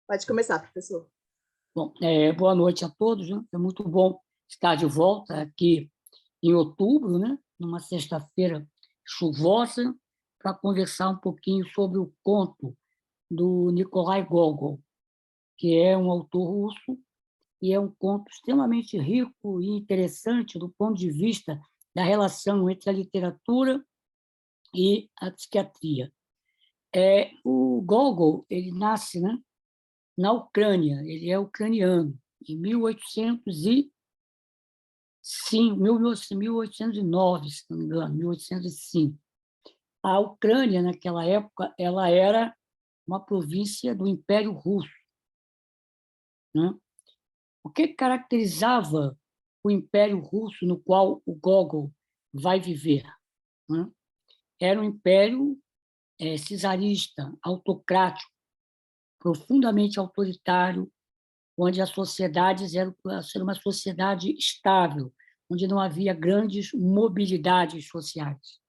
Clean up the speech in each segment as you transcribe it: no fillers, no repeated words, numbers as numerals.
Pode começar, professor. Bom, boa noite a todos, né? É muito bom estar de volta aqui em outubro, né? Numa sexta-feira chuvosa, para conversar um pouquinho sobre o conto do Nikolai Gogol, que é um autor russo, e é um conto extremamente rico e interessante do ponto de vista da relação entre a literatura e a psiquiatria. O Gogol, ele nasce, né, na Ucrânia, ele é ucraniano, em 1809, se não me engano, 1805. A Ucrânia, naquela época, ela era uma província do Império Russo, né? O que caracterizava o Império Russo no qual o Gogol vai viver, né? Era um império czarista, autocrático, profundamente autoritário, onde as sociedades eram para ser uma sociedade estável, onde não havia grandes mobilidades sociais.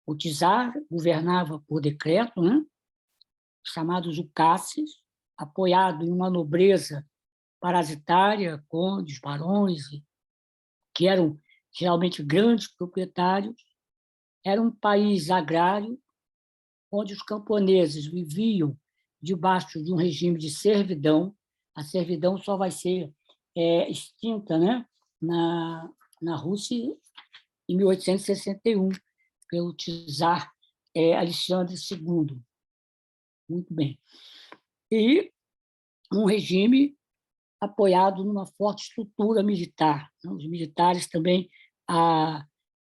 O czar governava por decreto, né? Chamados ukásis, apoiado em uma nobreza parasitária, condes, barões, que eram geralmente grandes proprietários. Era um país agrário, onde os camponeses viviam debaixo de um regime de servidão. A servidão só vai ser extinta, né, na Rússia em 1861, pelo czar Alexandre II. Muito bem. E um regime apoiado numa forte estrutura militar. Os militares também, a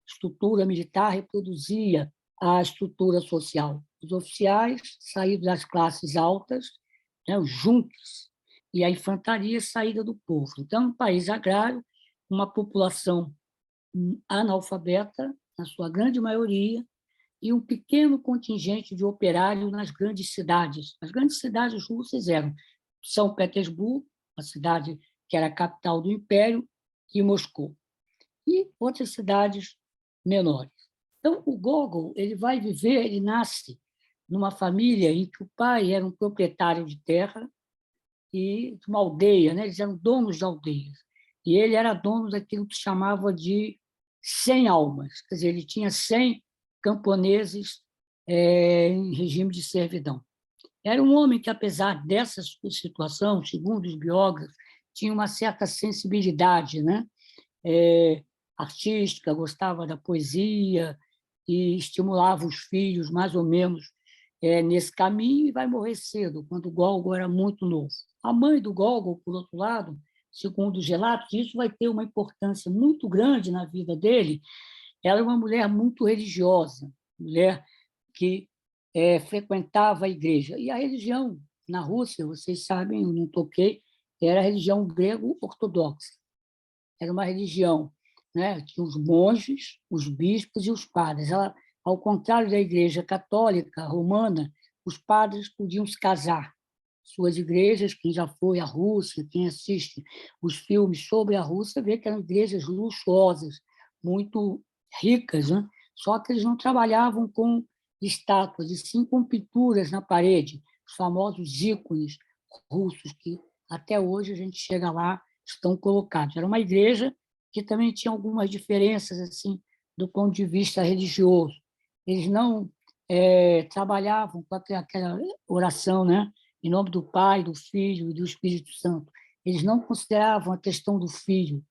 estrutura militar reproduzia a estrutura social. Os oficiais saíram das classes altas, né, os juntos, e a infantaria saída do povo. Então, um país agrário, uma população analfabeta, na sua grande maioria, e um pequeno contingente de operários nas grandes cidades. As grandes cidades russas eram São Petersburgo, a cidade que era a capital do Império, e Moscou, e outras cidades menores. Então, o Gogol, ele nasce numa família em que o pai era um proprietário de terra e de uma aldeia, né? Eles eram donos de aldeias, e ele era dono daquilo que chamava de 100 almas, quer dizer, ele tinha 100 camponeses em regime de servidão. Era um homem que, apesar dessa situação, segundo os biógrafos, tinha uma certa sensibilidade, né? Artística, gostava da poesia e estimulava os filhos mais ou menos nesse caminho, e vai morrer cedo, quando o Gogol era muito novo. A mãe do Gogol, por outro lado, segundo os relatos, isso vai ter uma importância muito grande na vida dele. Ela é uma mulher muito religiosa, mulher que frequentava a igreja. E a religião na Rússia, vocês sabem, eu não toquei, era a religião grego-ortodoxa. Era uma religião, né? Tinha os monges, os bispos e os padres. Ela, ao contrário da Igreja Católica Romana, os padres podiam se casar. Suas igrejas, quem já foi à Rússia, quem assiste os filmes sobre a Rússia, vê que eram igrejas luxuosas, muito ricas, né? Só que eles não trabalhavam com estátuas, e sim com pinturas na parede, os famosos ícones russos, que até hoje a gente chega lá, estão colocados. Era uma igreja que também tinha algumas diferenças assim do ponto de vista religioso. Eles não trabalhavam com aquela oração, né, em nome do Pai, do Filho e do Espírito Santo. Eles não consideravam a questão do filho.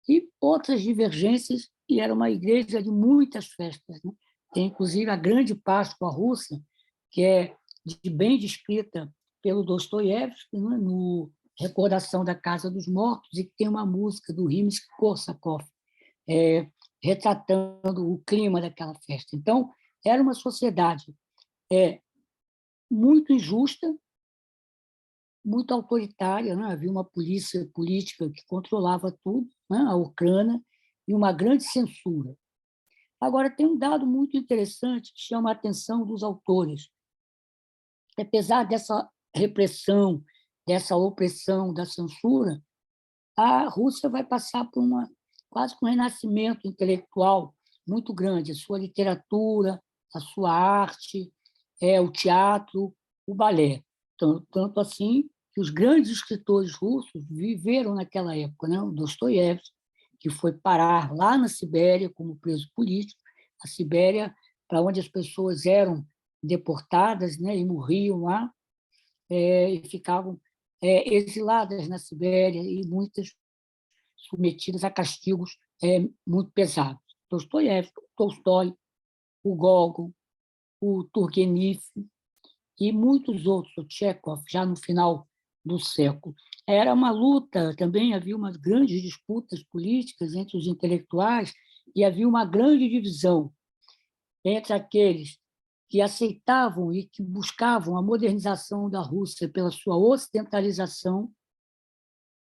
E outras divergências, e era uma igreja de muitas festas, né? Tem, inclusive, a Grande Páscoa russa, que é bem descrita pelo Dostoiévski, né, no Recordação da Casa dos Mortos, e que tem uma música do Rimsky-Korsakov, retratando o clima daquela festa. Então, era uma sociedade muito injusta, muito autoritária, né? Havia uma polícia política que controlava tudo, né? A Ucrânia, e uma grande censura. Agora, tem um dado muito interessante que chama a atenção dos autores. Apesar dessa repressão, dessa opressão, da censura, a Rússia vai passar por quase um renascimento intelectual muito grande. A sua literatura, a sua arte, o teatro, o balé. tanto assim que os grandes escritores russos viveram naquela época, né? O Dostoiévski, que foi parar lá na Sibéria como preso político, a Sibéria, para onde as pessoas eram deportadas, né, e morriam lá, e ficavam exiladas na Sibéria, e muitas submetidas a castigos muito pesados. Dostoiévski, Tolstói, o Gogol, o Turgenev e muitos outros, o Chekhov, já no final do século. Era uma luta, também havia umas grandes disputas políticas entre os intelectuais e havia uma grande divisão entre aqueles que aceitavam e que buscavam a modernização da Rússia pela sua ocidentalização,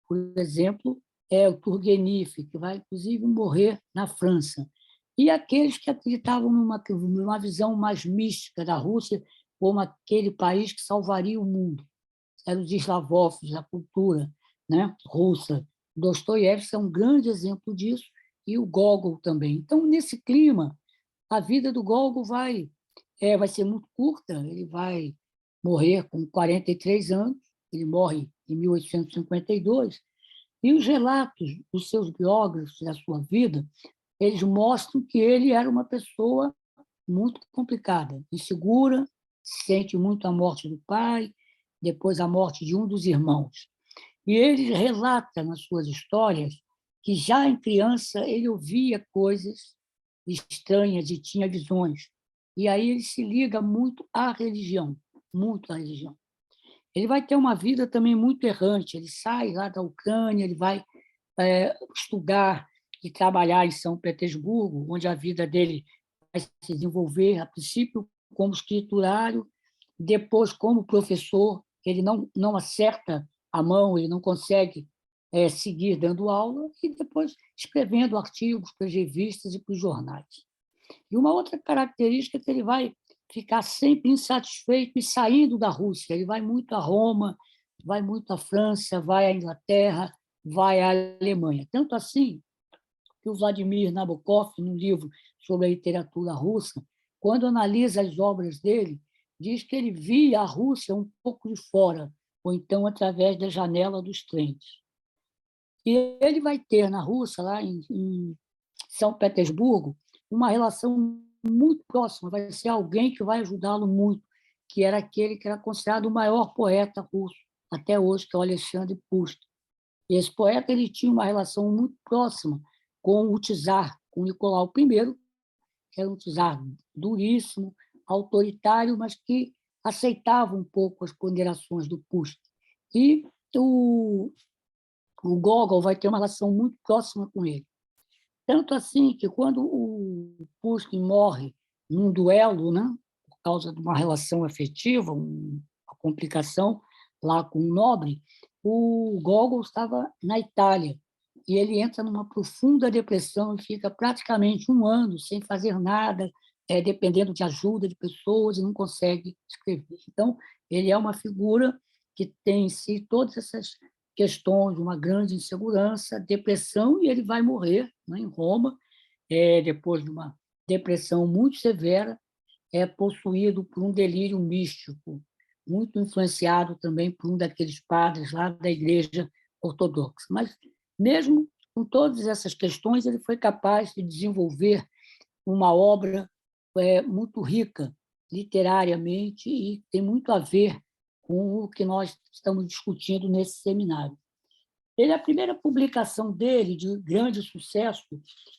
por exemplo, o Turgenev, que vai, inclusive, morrer na França, e aqueles que acreditavam numa visão mais mística da Rússia como aquele país que salvaria o mundo. Eram os eslavófilos, a cultura, né, russa. Dostoiévski é um grande exemplo disso, e o Gogol também. Então, nesse clima, a vida do Gogol vai ser muito curta, ele vai morrer com 43 anos, ele morre em 1852, e os relatos dos seus biógrafos da sua vida, eles mostram que ele era uma pessoa muito complicada, insegura, sente muito a morte do pai, depois a morte de um dos irmãos. E ele relata nas suas histórias que já em criança ele ouvia coisas estranhas e tinha visões. E aí ele se liga muito à religião, muito à religião. Ele vai ter uma vida também muito errante, ele sai lá da Ucrânia, ele vai estudar e trabalhar em São Petersburgo, onde a vida dele vai se desenvolver, a princípio como escriturário, depois como professor. Ele não acerta a mão, ele não consegue seguir dando aula, e depois escrevendo artigos para as revistas e para os jornais. E uma outra característica é que ele vai ficar sempre insatisfeito e saindo da Rússia. Ele vai muito a Roma, vai muito à França, vai à Inglaterra, vai à Alemanha. Tanto assim que o Vladimir Nabokov, num livro sobre a literatura russa, quando analisa as obras dele, diz que ele via a Rússia um pouco de fora, ou então através da janela dos trens. E ele vai ter na Rússia, lá em São Petersburgo, uma relação muito próxima, vai ser alguém que vai ajudá-lo muito, que era aquele que era considerado o maior poeta russo até hoje, que é o Alexandre Pushkin. E esse poeta ele tinha uma relação muito próxima com o czar, com Nicolau I, que era um czar duríssimo, autoritário, mas que aceitava um pouco as ponderações do Pushkin. E o Gogol vai ter uma relação muito próxima com ele. Tanto assim que, quando o Pushkin morre num duelo, né, por causa de uma relação afetiva, uma complicação lá com um nobre, o Gogol estava na Itália e ele entra numa profunda depressão e fica praticamente um ano sem fazer nada, dependendo de ajuda de pessoas, e não consegue escrever. Então, ele é uma figura que tem em si todas essas questões, uma grande insegurança, depressão, e ele vai morrer, né, em Roma, depois de uma depressão muito severa, possuído por um delírio místico, muito influenciado também por um daqueles padres lá da Igreja Ortodoxa. Mas, mesmo com todas essas questões, ele foi capaz de desenvolver uma obra muito rica literariamente e tem muito a ver com o que nós estamos discutindo nesse seminário. A primeira publicação dele, de grande sucesso,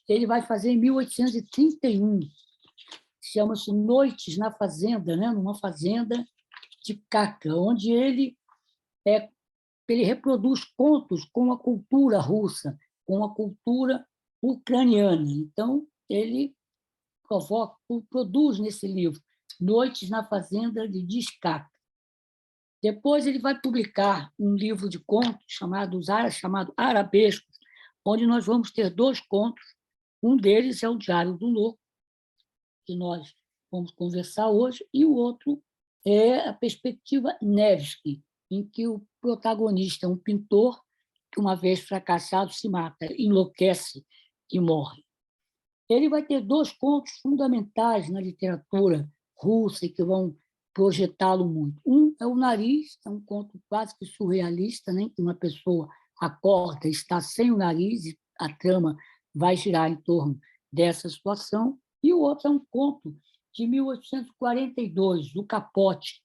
ele vai fazer em 1831, chama-se Noites na Fazenda, né? Numa fazenda de Caca, onde ele reproduz contos com a cultura russa, com a cultura ucraniana. Então, ele produz nesse livro Noites na Fazenda de Discaca. Depois ele vai publicar um livro de contos chamado Arabescos, onde nós vamos ter 2 contos. Um deles é o Diário do Louco, que nós vamos conversar hoje, e o outro é a Perspectiva Nevsky, em que o protagonista é um pintor que, uma vez fracassado, se mata, enlouquece e morre. Ele vai ter 2 contos fundamentais na literatura russa e que vão projetá-lo muito. Um é o nariz, é um conto quase que surrealista, né? Que uma pessoa acorda, está sem o nariz, e a trama vai girar em torno dessa situação. E o outro é um conto de 1842, O Capote.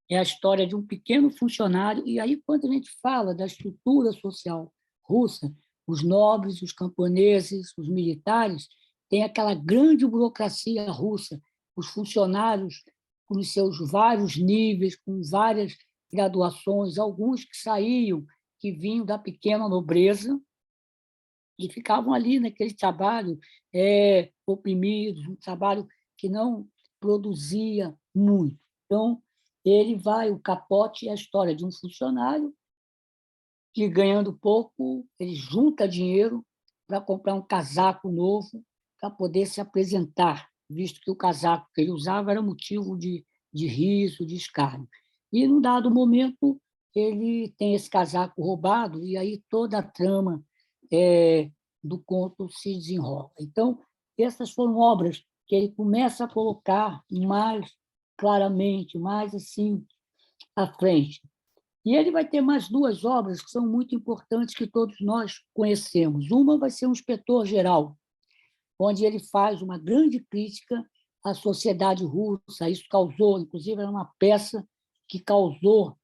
É a história de um pequeno funcionário. E aí, quando a gente fala da estrutura social russa, os nobres, os camponeses, os militares, tem aquela grande burocracia russa, os funcionários com os seus vários níveis, com várias graduações, alguns que saíam, que vinham da pequena nobreza e ficavam ali naquele trabalho oprimidos, um trabalho que não produzia muito. Então, ele vai, o Capote é a história de um funcionário que, ganhando pouco, ele junta dinheiro para comprar um casaco novo para poder se apresentar, visto que o casaco que ele usava era motivo de riso, de escárnio. E, num dado momento, ele tem esse casaco roubado, e aí toda a trama do conto se desenrola. Então, essas foram obras que ele começa a colocar mais claramente, mais assim, à frente. E ele vai ter mais duas obras que são muito importantes, que todos nós conhecemos. Uma vai ser um inspetor-geral, onde ele faz uma grande crítica à sociedade russa. Isso causou, inclusive, era uma peça que causou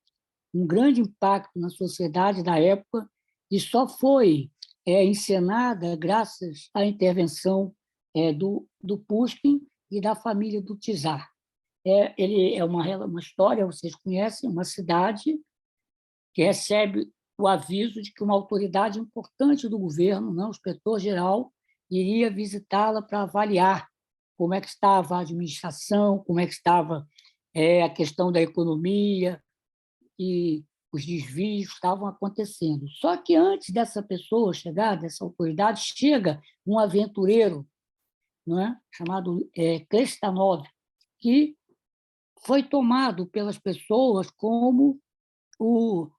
um grande impacto na sociedade da época e só foi encenada graças à intervenção do Pushkin e da família do Tsar. Ele é uma história, vocês conhecem, uma cidade que recebe o aviso de que uma autoridade importante do governo, não, o inspetor-geral, iria visitá-la para avaliar como é que estava a administração, como é que estava a questão da economia e os desvios estavam acontecendo. Só que antes dessa pessoa chegar, dessa autoridade, chega um aventureiro, não é? Chamado Krestanov, que foi tomado pelas pessoas como o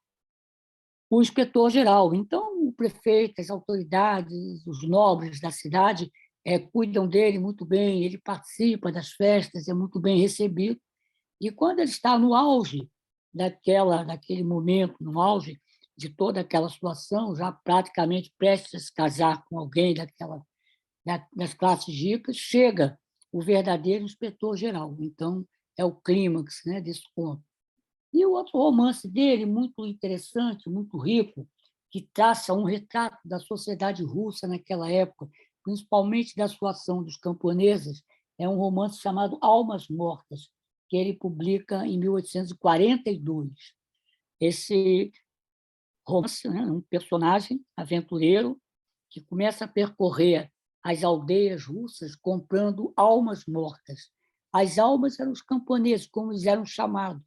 inspetor-geral. Então, o prefeito, as autoridades, os nobres da cidade cuidam dele muito bem, ele participa das festas, é muito bem recebido. E quando ele está no auge daquele momento, no auge de toda aquela situação, já praticamente prestes a se casar com alguém das classes ricas, chega o verdadeiro inspetor-geral. Então, é o clímax, né, desse conto. E o outro romance dele, muito interessante, muito rico, que traça um retrato da sociedade russa naquela época, principalmente da situação dos camponeses, é um romance chamado Almas Mortas, que ele publica em 1842. Esse romance, né, um personagem aventureiro que começa a percorrer as aldeias russas comprando almas mortas. As almas eram os camponeses, como eles eram chamados.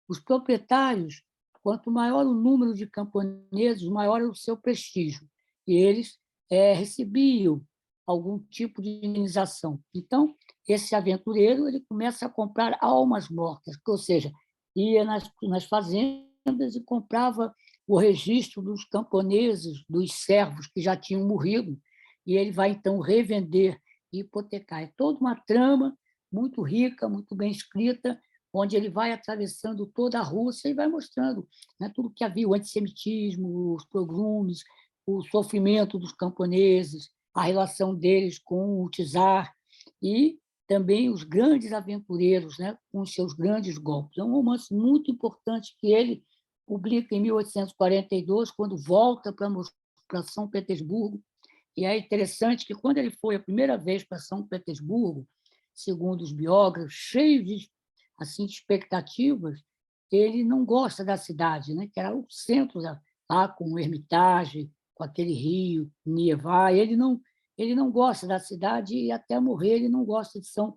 Os proprietários, quanto maior o número de camponeses, maior é o seu prestígio. E eles recebiam algum tipo de indenização. Então, esse aventureiro ele começa a comprar almas mortas, ou seja, ia nas fazendas e comprava o registro dos camponeses, dos servos que já tinham morrido, e ele vai, então, revender e hipotecar. É toda uma trama muito rica, muito bem escrita, onde ele vai atravessando toda a Rússia e vai mostrando, né, tudo que havia, o antissemitismo, os pogroms, o sofrimento dos camponeses, a relação deles com o czar e também os grandes aventureiros, né, com os seus grandes golpes. É um romance muito importante que ele publica em 1842, quando volta para São Petersburgo. E é interessante que, quando ele foi a primeira vez para São Petersburgo, segundo os biógrafos, cheio de assim, de expectativas, ele não gosta da cidade, né? Que era o centro lá com o Hermitage, com aquele rio, Nievá. Ele não gosta da cidade e, até morrer, ele não gosta de São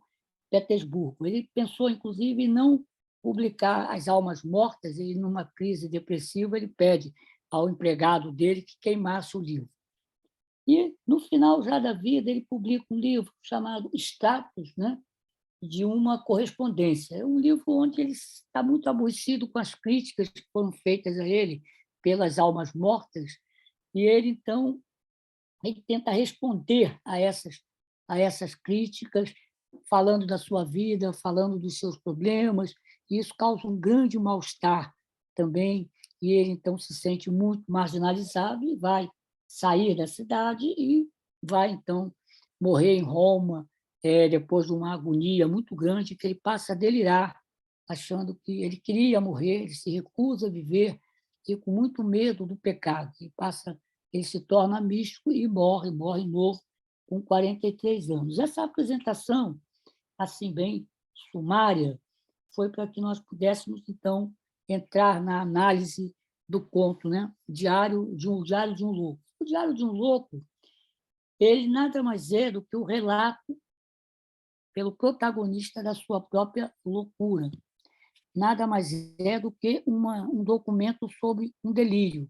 Petersburgo. Ele pensou, inclusive, em não publicar As Almas Mortas, e, numa crise depressiva, ele pede ao empregado dele que queimasse o livro. E, no final já da vida, ele publica um livro chamado Status, né? De uma correspondência. É um livro onde ele está muito aborrecido com as críticas que foram feitas a ele pelas almas mortas, e ele, então, ele tenta responder a essas críticas, falando da sua vida, falando dos seus problemas, e isso causa um grande mal-estar também, e ele, então, se sente muito marginalizado e vai sair da cidade e vai, então, morrer em Roma, depois de uma agonia muito grande, que ele passa a delirar, achando que ele queria morrer, ele se recusa a viver, e com muito medo do pecado. Ele se torna místico e morre novo, com 43 anos. Essa apresentação, assim, bem sumária, foi para que nós pudéssemos, então, entrar na análise do conto, né? Diário de um Louco. O Diário de um Louco, ele nada mais é do que o relato pelo protagonista da sua própria loucura. Nada mais é do que um documento sobre um delírio.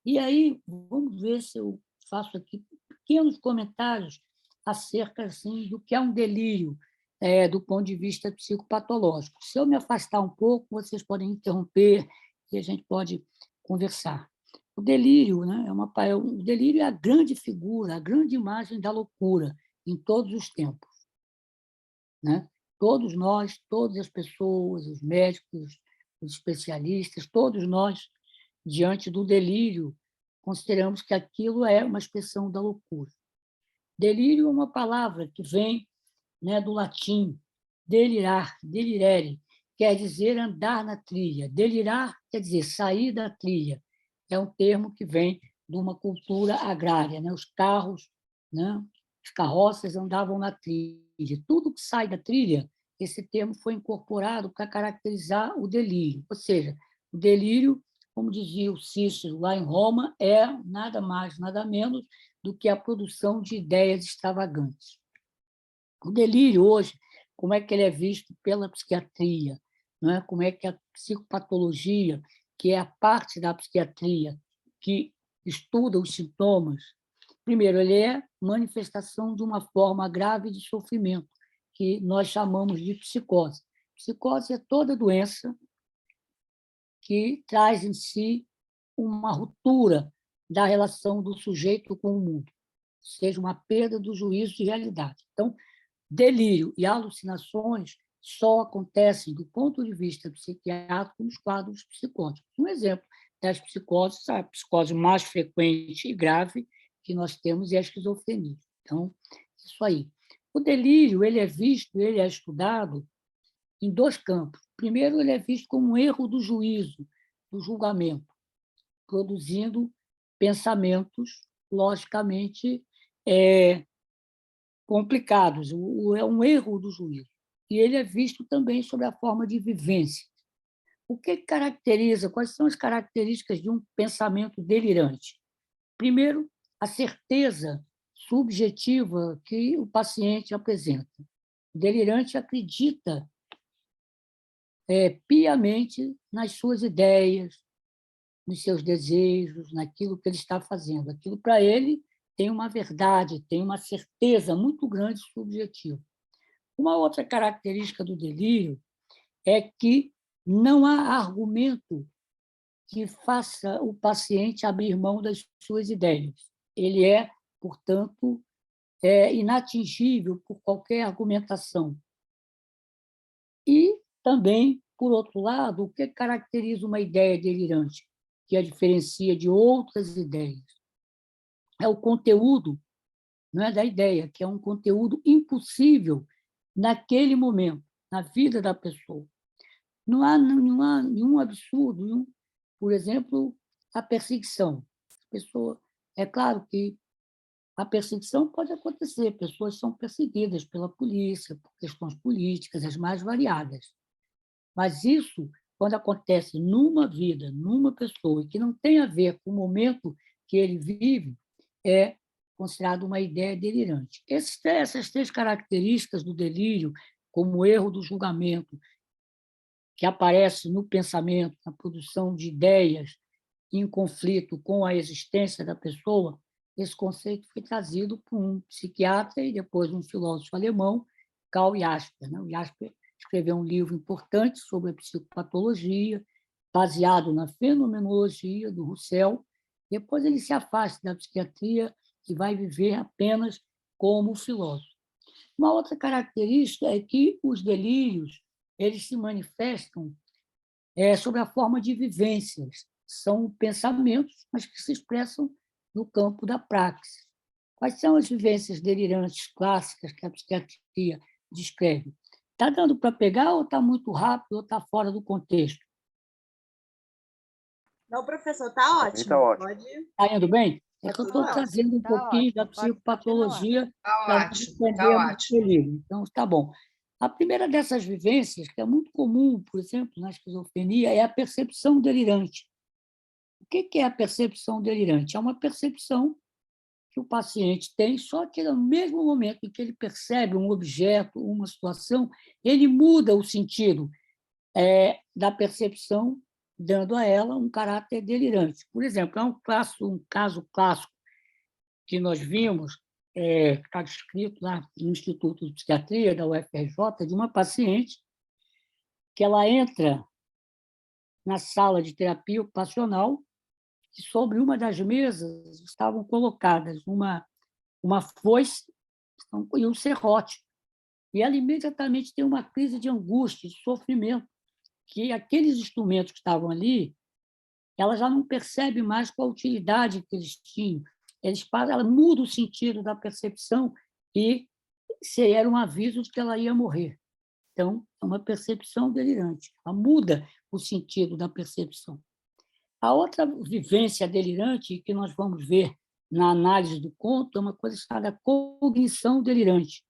E aí, vamos ver se eu faço aqui pequenos comentários acerca, assim, do que é um delírio, do ponto de vista psicopatológico. Se eu me afastar um pouco, vocês podem interromper e a gente pode conversar. O delírio, né, o delírio é a grande figura, a grande imagem da loucura em todos os tempos, né? Todos nós, todas as pessoas, os médicos, os especialistas, todos nós, diante do delírio, consideramos que aquilo é uma expressão da loucura. Delírio é uma palavra que vem, né, do latim delirar, delirere, quer dizer andar na trilha. Delirar quer dizer sair da trilha. É um termo que vem de uma cultura agrária, né? Os carros, né, as carroças andavam na trilha. Tudo que sai da trilha, esse termo foi incorporado para caracterizar o delírio. Ou seja, o delírio, como dizia o Cícero lá em Roma, é nada mais, nada menos do que a produção de ideias extravagantes. O delírio hoje, como é que ele é visto pela psiquiatria? Não é? Como é que a psicopatologia, que é a parte da psiquiatria que estuda os sintomas, primeiro, ele é manifestação de uma forma grave de sofrimento, que nós chamamos de psicose. Psicose é toda doença que traz em si uma ruptura da relação do sujeito com o mundo, seja uma perda do juízo de realidade. Então, delírio e alucinações só acontecem, do ponto de vista psiquiátrico, nos quadros psicóticos. Um exemplo das psicoses, a psicose mais frequente e grave que nós temos é a esquizofrenia. Então, isso aí. O delírio, ele é visto, ele é estudado em dois campos. Primeiro, ele é visto como um erro do juízo, do julgamento, produzindo pensamentos, logicamente, complicados. É um erro do juízo. E ele é visto também sob a forma de vivência. O que caracteriza, quais são as características de um pensamento delirante? Primeiro, a certeza subjetiva que o paciente apresenta. O delirante acredita piamente nas suas ideias, nos seus desejos, naquilo que ele está fazendo. Aquilo, para ele, tem uma verdade, tem uma certeza muito grande subjetiva. Uma outra característica do delírio é que não há argumento que faça o paciente abrir mão das suas ideias. Ele é, portanto, inatingível por qualquer argumentação. E também, por outro lado, o que caracteriza uma ideia delirante, que a diferencia de outras ideias? É o conteúdo, não é, da ideia, que é um conteúdo impossível naquele momento, na vida da pessoa. Não há nenhum absurdo, por exemplo, a perseguição. É claro que a perseguição pode acontecer, pessoas são perseguidas pela polícia, por questões políticas, as mais variadas. Mas isso, quando acontece numa vida, numa pessoa, e que não tem a ver com o momento que ele vive, é considerado uma ideia delirante. Essas três características do delírio, como o erro do julgamento, que aparece no pensamento, na produção de ideias em conflito com a existência da pessoa, esse conceito foi trazido por um psiquiatra e depois um filósofo alemão, Karl Jasper. O Jasper escreveu um livro importante sobre a psicopatologia, baseado na fenomenologia do Husserl. Depois ele se afasta da psiquiatria e vai viver apenas como filósofo. Uma outra característica é que os delírios eles se manifestam sobre a forma de vivências. São pensamentos, mas que se expressam no campo da praxis. Quais são as vivências delirantes clássicas que a psiquiatria descreve? Está dando para pegar ou está muito rápido ou está fora do contexto? Não, professor, está ótimo. Tá ótimo. Pode ir. Está indo bem? É que eu estou tudo trazendo um Tá pouquinho da ótimo, pode psicopatologia Tá para ótimo, entender tá o ótimo. livro. Então, está bom. A primeira dessas vivências, que é muito comum, por exemplo, na esquizofrenia, é a percepção delirante. O que é a percepção delirante? É uma percepção que o paciente tem, só que no mesmo momento em que ele percebe um objeto, uma situação, ele muda o sentido da percepção, dando a ela um caráter delirante. Por exemplo, é um caso clássico que nós vimos, está descrito lá no Instituto de Psiquiatria da UFRJ, de uma paciente que ela entra na sala de terapia ocupacional e sobre uma das mesas estavam colocadas uma foice e um serrote. E ela imediatamente tem uma crise de angústia, de sofrimento, que aqueles instrumentos que estavam ali, ela já não percebe mais qual a utilidade que eles tinham. Ela muda o sentido da percepção e era um aviso de que ela ia morrer. Então, é uma percepção delirante. Ela muda o sentido da percepção. A outra vivência delirante que nós vamos ver na análise do conto é uma coisa chamada cognição delirante.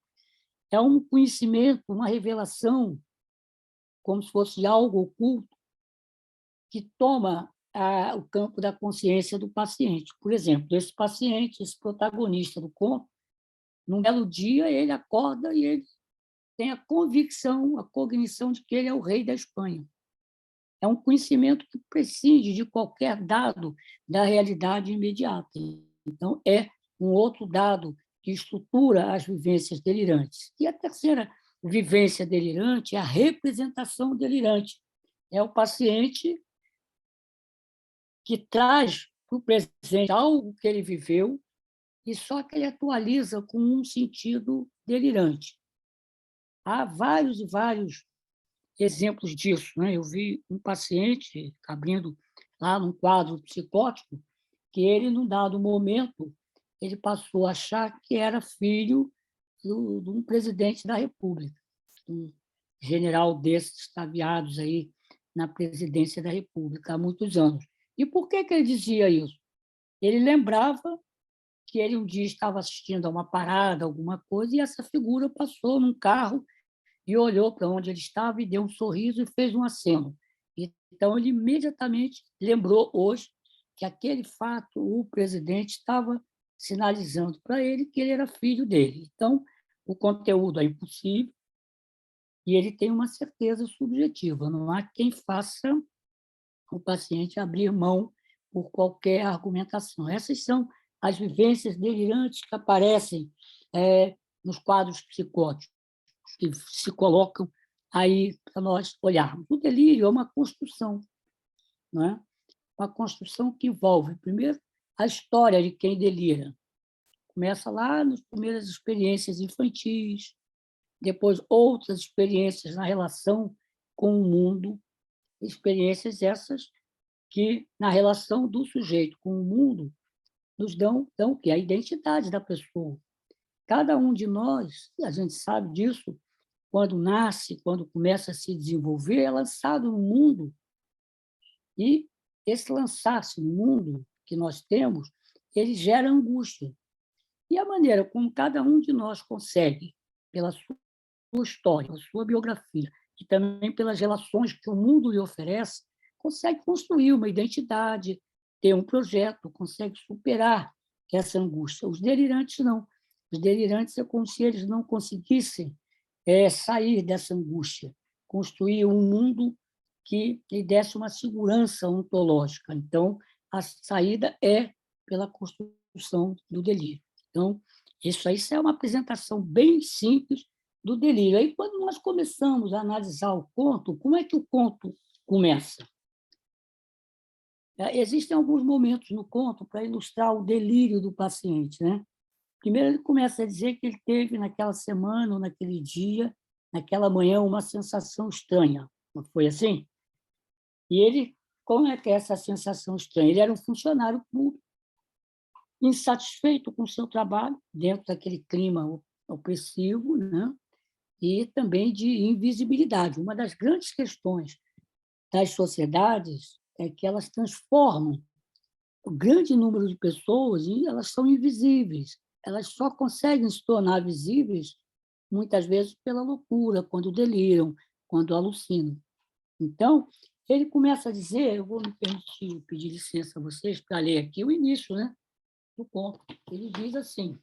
É um conhecimento, uma revelação, como se fosse algo oculto, que toma o campo da consciência do paciente. Por exemplo, esse paciente, esse protagonista do conto, num belo dia, ele acorda e ele tem a convicção, a cognição de que ele é o rei da Espanha. É um conhecimento que prescinde de qualquer dado da realidade imediata. Então, é um outro dado que estrutura as vivências delirantes. E a terceira vivência delirante é a representação delirante. É o paciente que traz para o presente algo que ele viveu e só que ele atualiza com um sentido delirante. Há vários e vários exemplos disso. Né? Eu vi um paciente abrindo lá num quadro psicótico que ele, num dado momento, ele passou a achar que era filho de um presidente da República, um general desses estaviados aí na presidência da República há muitos anos. E por que ele dizia isso? Ele lembrava que ele um dia estava assistindo a uma parada, alguma coisa, e essa figura passou num carro e olhou para onde ele estava e deu um sorriso e fez um aceno. Então, ele imediatamente lembrou hoje que aquele fato, o presidente estava sinalizando para ele que ele era filho dele. Então, o conteúdo é impossível e ele tem uma certeza subjetiva. Não há quem faça o paciente abrir mão por qualquer argumentação. Essas são as vivências delirantes que aparecem nos quadros psicóticos, que se colocam aí para nós olharmos. O delírio é uma construção, não é? Uma construção que envolve, primeiro, a história de quem delira. Começa lá nas primeiras experiências infantis, depois outras experiências na relação com o mundo, experiências essas que, na relação do sujeito com o mundo, nos dão o quê? A identidade da pessoa. Cada um de nós, a gente sabe disso, quando nasce, quando começa a se desenvolver, é lançado no mundo. E esse lançar-se no mundo que nós temos, ele gera angústia. E a maneira como cada um de nós consegue, pela sua história, pela sua biografia, e também pelas relações que o mundo lhe oferece, consegue construir uma identidade, ter um projeto, consegue superar essa angústia. Os delirantes não. Os delirantes é como se eles não conseguissem sair dessa angústia, construir um mundo que lhe desse uma segurança ontológica. Então, a saída é pela construção do delírio. Então, isso é uma apresentação bem simples do delírio. Aí, quando nós começamos a analisar o conto, como é que o conto começa? Existem alguns momentos no conto para ilustrar o delírio do paciente. Né? Primeiro, ele começa a dizer que ele teve, naquela semana ou naquele dia, naquela manhã, uma sensação estranha. Não foi assim? E ele, como é que é essa sensação estranha? Ele era um funcionário público, insatisfeito com o seu trabalho, dentro daquele clima opressivo, né? E também de invisibilidade. Uma das grandes questões das sociedades é que elas transformam o grande número de pessoas e elas são invisíveis. Elas só conseguem se tornar visíveis, muitas vezes, pela loucura, quando deliram, quando alucinam. Então, ele começa a dizer, eu vou me permitir pedir licença a vocês para ler aqui o início, né, do conto. Ele diz assim: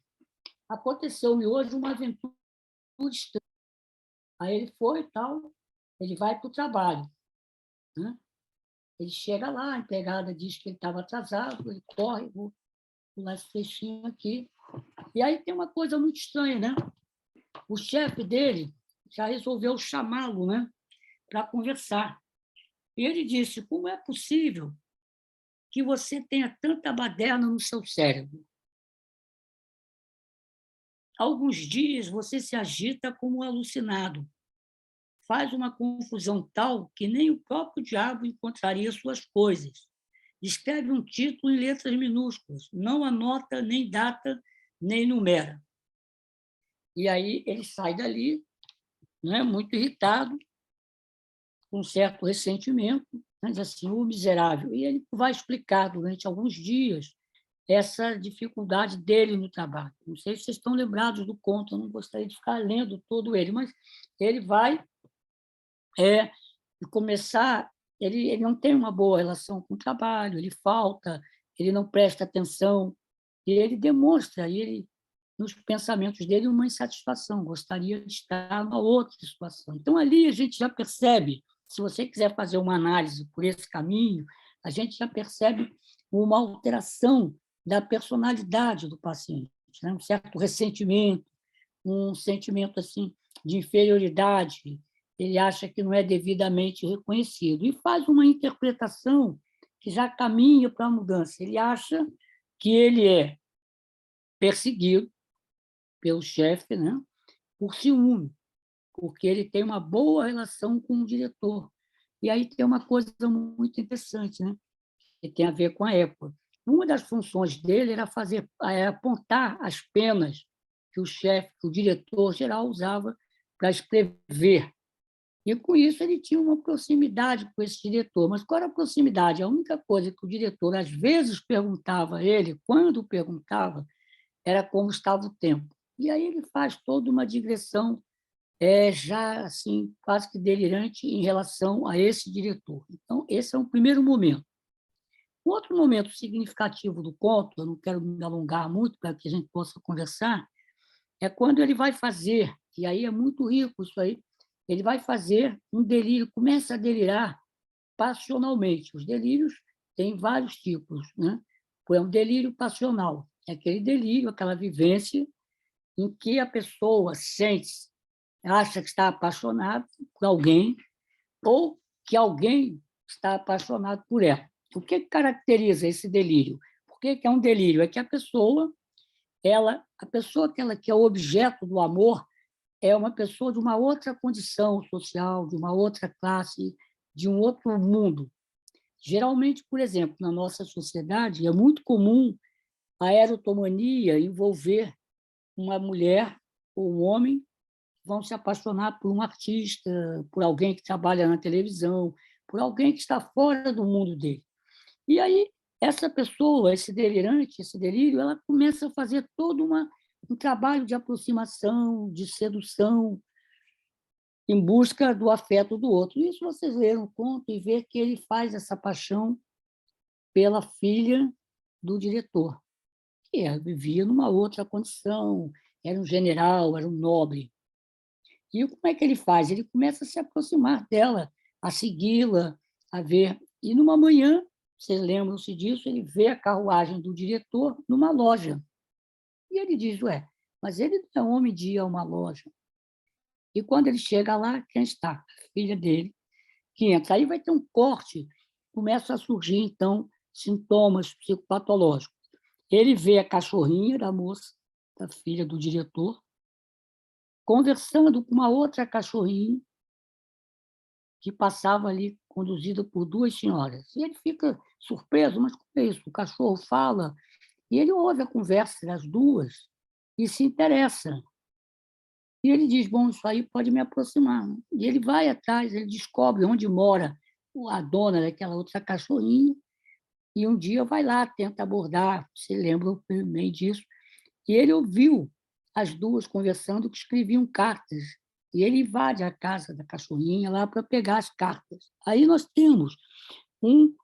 aconteceu-me hoje uma aventura estranha. Aí ele foi e tal, ele vai para o trabalho, né? Ele chega lá, a empregada diz que ele estava atrasado, ele corre, vou pular esse trechinho aqui. E aí tem uma coisa muito estranha, né? O chefe dele já resolveu chamá-lo, né, para conversar. E ele disse: como é possível que você tenha tanta baderna no seu cérebro? Há alguns dias você se agita como um alucinado. Faz uma confusão tal que nem o próprio diabo encontraria suas coisas. Escreve um título em letras minúsculas, não anota nem data, nem numera. E aí ele sai dali, né, muito irritado, com um certo ressentimento, mas assim, o miserável. E ele vai explicar durante alguns dias essa dificuldade dele no trabalho. Não sei se vocês estão lembrados do conto, eu não gostaria de ficar lendo todo ele, mas ele vai começar. Ele não tem uma boa relação com o trabalho, ele falta, ele não presta atenção, e ele demonstra, nos pensamentos dele, uma insatisfação, gostaria de estar numa outra situação. Então, ali a gente já percebe, se você quiser fazer uma análise por esse caminho, a gente já percebe uma alteração da personalidade do paciente, né? Um certo ressentimento, um sentimento assim de inferioridade, ele acha que não é devidamente reconhecido, e faz uma interpretação que já caminha para a mudança. Ele acha que ele é perseguido pelo chefe, né, por ciúme, porque ele tem uma boa relação com o diretor. E aí tem uma coisa muito interessante, né, que tem a ver com a época. Uma das funções dele era apontar as penas que o chefe, que o diretor geral usava para escrever. E, com isso, ele tinha uma proximidade com esse diretor. Mas qual era a proximidade? A única coisa que o diretor, às vezes, perguntava a ele, quando perguntava, era como estava o tempo. E aí ele faz toda uma digressão já assim, quase que delirante em relação a esse diretor. Então, esse é um primeiro momento. Um outro momento significativo do conto, eu não quero me alongar muito para que a gente possa conversar, é quando ele vai fazer, e aí é muito rico isso aí, ele vai fazer um delírio, começa a delirar passionalmente. Os delírios têm vários tipos, né? É um delírio passional, é aquele delírio, aquela vivência em que a pessoa sente, acha que está apaixonada por alguém ou que alguém está apaixonado por ela. O que caracteriza esse delírio? Por que é um delírio? É que a pessoa que é o objeto do amor é uma pessoa de uma outra condição social, de uma outra classe, de um outro mundo. Geralmente, por exemplo, na nossa sociedade, é muito comum a erotomania envolver uma mulher ou um homem que vão se apaixonar por um artista, por alguém que trabalha na televisão, por alguém que está fora do mundo dele. E aí, essa pessoa, esse delirante, esse delírio, ela começa a fazer todo um trabalho de aproximação, de sedução, em busca do afeto do outro. Isso vocês leram o conto e vê que ele faz essa paixão pela filha do diretor, que vivia numa outra condição, era um general, era um nobre. E como é que ele faz? Ele começa a se aproximar dela, a segui-la, a ver. E numa manhã, vocês lembram-se disso, ele vê a carruagem do diretor numa loja. E ele diz: ué, mas ele não é homem de ir a uma loja. E quando ele chega lá, quem está? A filha dele, que entra. Aí vai ter um corte, começam a surgir, então, sintomas psicopatológicos. Ele vê a cachorrinha da moça, da filha do diretor, conversando com uma outra cachorrinha que passava ali, conduzida por 2 senhoras. E ele fica surpreso: "Mas como é isso? O cachorro fala?" E ele ouve a conversa das 2 e se interessa. E ele diz: "Bom, isso aí pode me aproximar". E ele vai atrás, ele descobre onde mora a dona daquela outra cachorrinha, e um dia vai lá, tenta abordar, se lembram bem disso. E ele ouviu as 2 conversando, que escreviam cartas, e ele invade a casa da cachorrinha lá para pegar as cartas. Aí nós temos um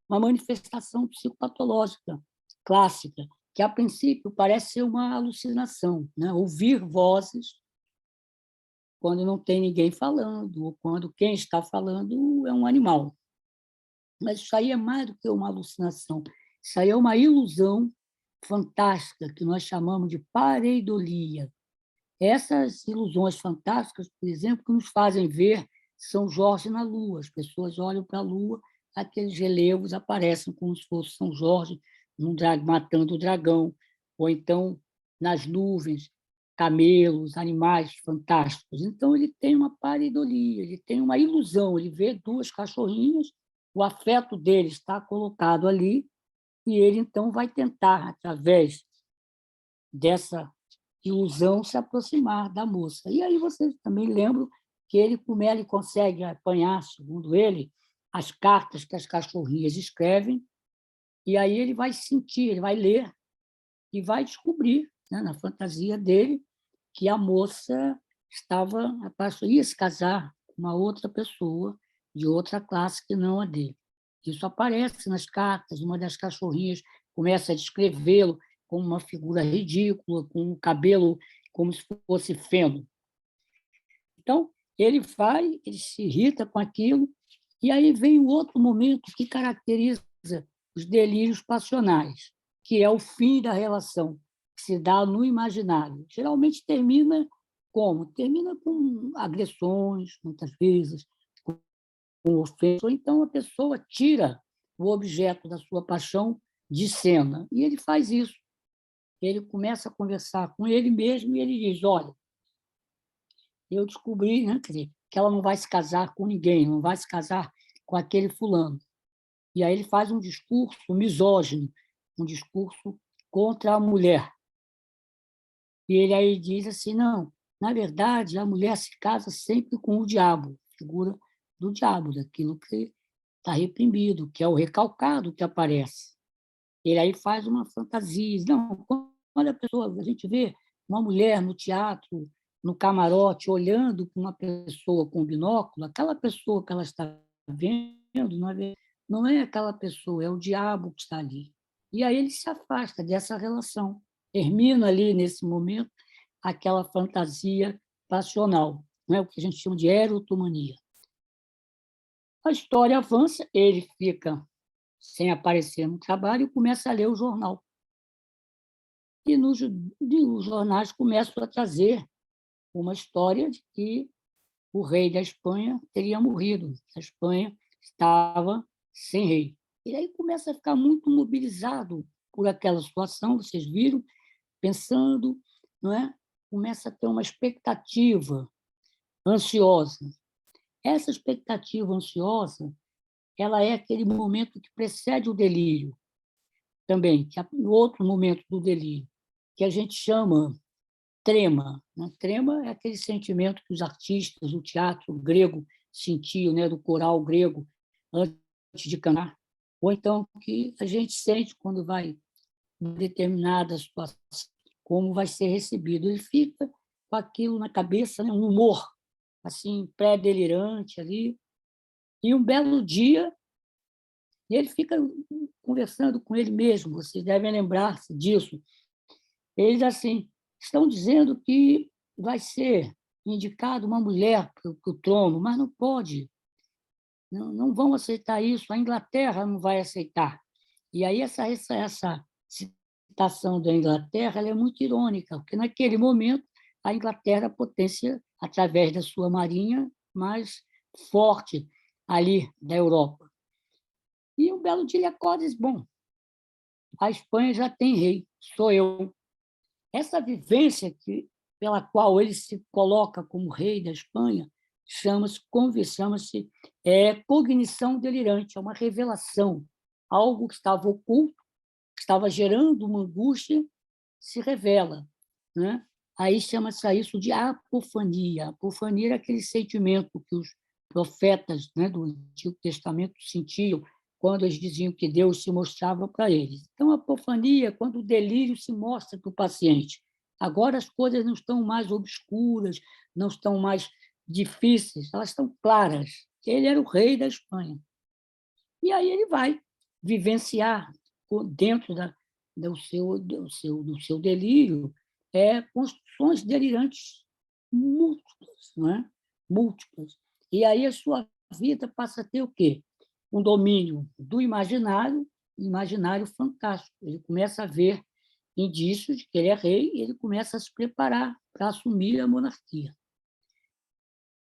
uma manifestação psicopatológica clássica, que a princípio parece ser uma alucinação, né, ouvir vozes quando não tem ninguém falando, ou quando quem está falando é um animal. Mas isso aí é mais do que uma alucinação, isso aí é uma ilusão fantástica que nós chamamos de pareidolia. Essas ilusões fantásticas, por exemplo, que nos fazem ver São Jorge na Lua. As pessoas olham para a Lua, aqueles relevos aparecem como se fosse São Jorge matando o dragão, ou então nas nuvens, camelos, animais fantásticos. Então ele tem uma pareidolia, ele tem uma ilusão, ele vê 2 cachorrinhas, o afeto dele está colocado ali, e ele então vai tentar, através dessa ilusão, se aproximar da moça. E aí vocês também lembram que ele, como ele consegue apanhar, segundo ele, as cartas que as cachorrinhas escrevem, e aí ele vai sentir, ele vai ler e vai descobrir, né, na fantasia dele, que a moça ia se casar com uma outra pessoa de outra classe que não a dele. Isso aparece nas cartas, uma das cachorrinhas começa a descrevê-lo como uma figura ridícula, com o cabelo como se fosse feno. Então, ele se irrita com aquilo, e aí vem o outro momento que caracteriza os delírios passionais, que é o fim da relação, que se dá no imaginário. Geralmente termina como? Termina com agressões, muitas vezes, com ofensas, ou então a pessoa tira o objeto da sua paixão de cena. E ele faz isso. Ele começa a conversar com ele mesmo e ele diz: "Olha, eu descobri, né, quer dizer, que ela não vai se casar com ninguém, não vai se casar com aquele fulano". E aí ele faz um discurso misógino, um discurso contra a mulher. E ele aí diz assim: "Não, na verdade, a mulher se casa sempre com o diabo", figura do diabo, daquilo que está reprimido, que é o recalcado que aparece. Ele aí faz uma fantasia. Não, quando a gente vê uma mulher no teatro, no camarote, olhando para uma pessoa com binóculo, aquela pessoa que ela está vendo não é aquela pessoa, é o diabo que está ali. E aí ele se afasta dessa relação. Termina ali, nesse momento, aquela fantasia passional, não é o que a gente chama de erotomania. A história avança, ele fica sem aparecer no trabalho e começa a ler o jornal. E os jornais começam a trazer uma história de que o rei da Espanha teria morrido, a Espanha estava sem rei. E aí começa a ficar muito mobilizado por aquela situação, vocês viram, pensando, não é? Começa a ter uma expectativa ansiosa. Essa expectativa ansiosa, ela é aquele momento que precede o delírio também, que é o outro momento do delírio, que a gente chama trema, né? Trema é aquele sentimento que os artistas do teatro grego sentiam, né, do coral grego, antes de cantar, ou então que a gente sente quando vai em determinada situação, como vai ser recebido. Ele fica com aquilo na cabeça, né, um humor assim pré-delirante ali, e um belo dia ele fica conversando com ele mesmo, vocês devem lembrar-se disso. Ele diz assim: "Estão dizendo que vai ser indicada uma mulher para o trono, mas não pode, não vão aceitar isso, a Inglaterra não vai aceitar". E aí essa citação da Inglaterra, ela é muito irônica, porque naquele momento a Inglaterra, a potência, através da sua marinha mais forte ali da Europa. E um belo dia ele acorda e diz: "Bom, a Espanha já tem rei, sou eu". Essa vivência que pela qual ele se coloca como rei da Espanha chama-se cognição delirante, é uma revelação, algo que estava oculto, que estava gerando uma angústia, se revela, né? Aí chama-se isso de apofania. A apofania era aquele sentimento que os profetas, né, do Antigo Testamento sentiam quando eles diziam que Deus se mostrava para eles. Então, a apofania é quando o delírio se mostra para o paciente. Agora as coisas não estão mais obscuras, não estão mais difíceis, elas estão claras. Ele era o rei da Espanha. E aí ele vai vivenciar dentro do seu delírio construções delirantes múltiplas, não é? Múltiplas. E aí a sua vida passa a ter o quê? Um domínio do imaginário fantástico. Ele começa a ver indícios de que ele é rei e ele começa a se preparar para assumir a monarquia.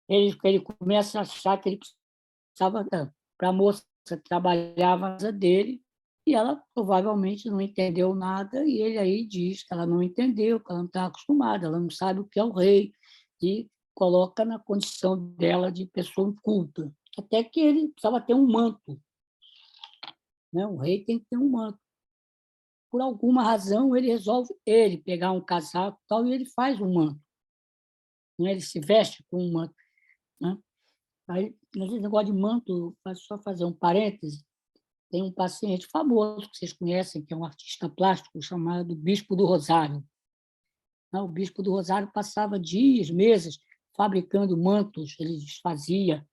Ele começa a achar que ele precisava para a moça que trabalhava na casa dele, e ela provavelmente não entendeu nada, e ele aí diz que ela não entendeu, que ela não está acostumada, ela não sabe o que é o rei, e coloca na condição dela de pessoa inculta. Até que ele precisava ter um manto, né? O rei tem que ter um manto. Por alguma razão, ele resolve pegar um casaco e tal, e ele faz um manto. Né? Ele se veste com um manto. Né? Aí, nesse negócio de manto, só fazer um parêntese, tem um paciente famoso que vocês conhecem, que é um artista plástico chamado Bispo do Rosário. O Bispo do Rosário passava dias, meses, fabricando mantos. Ele desfazia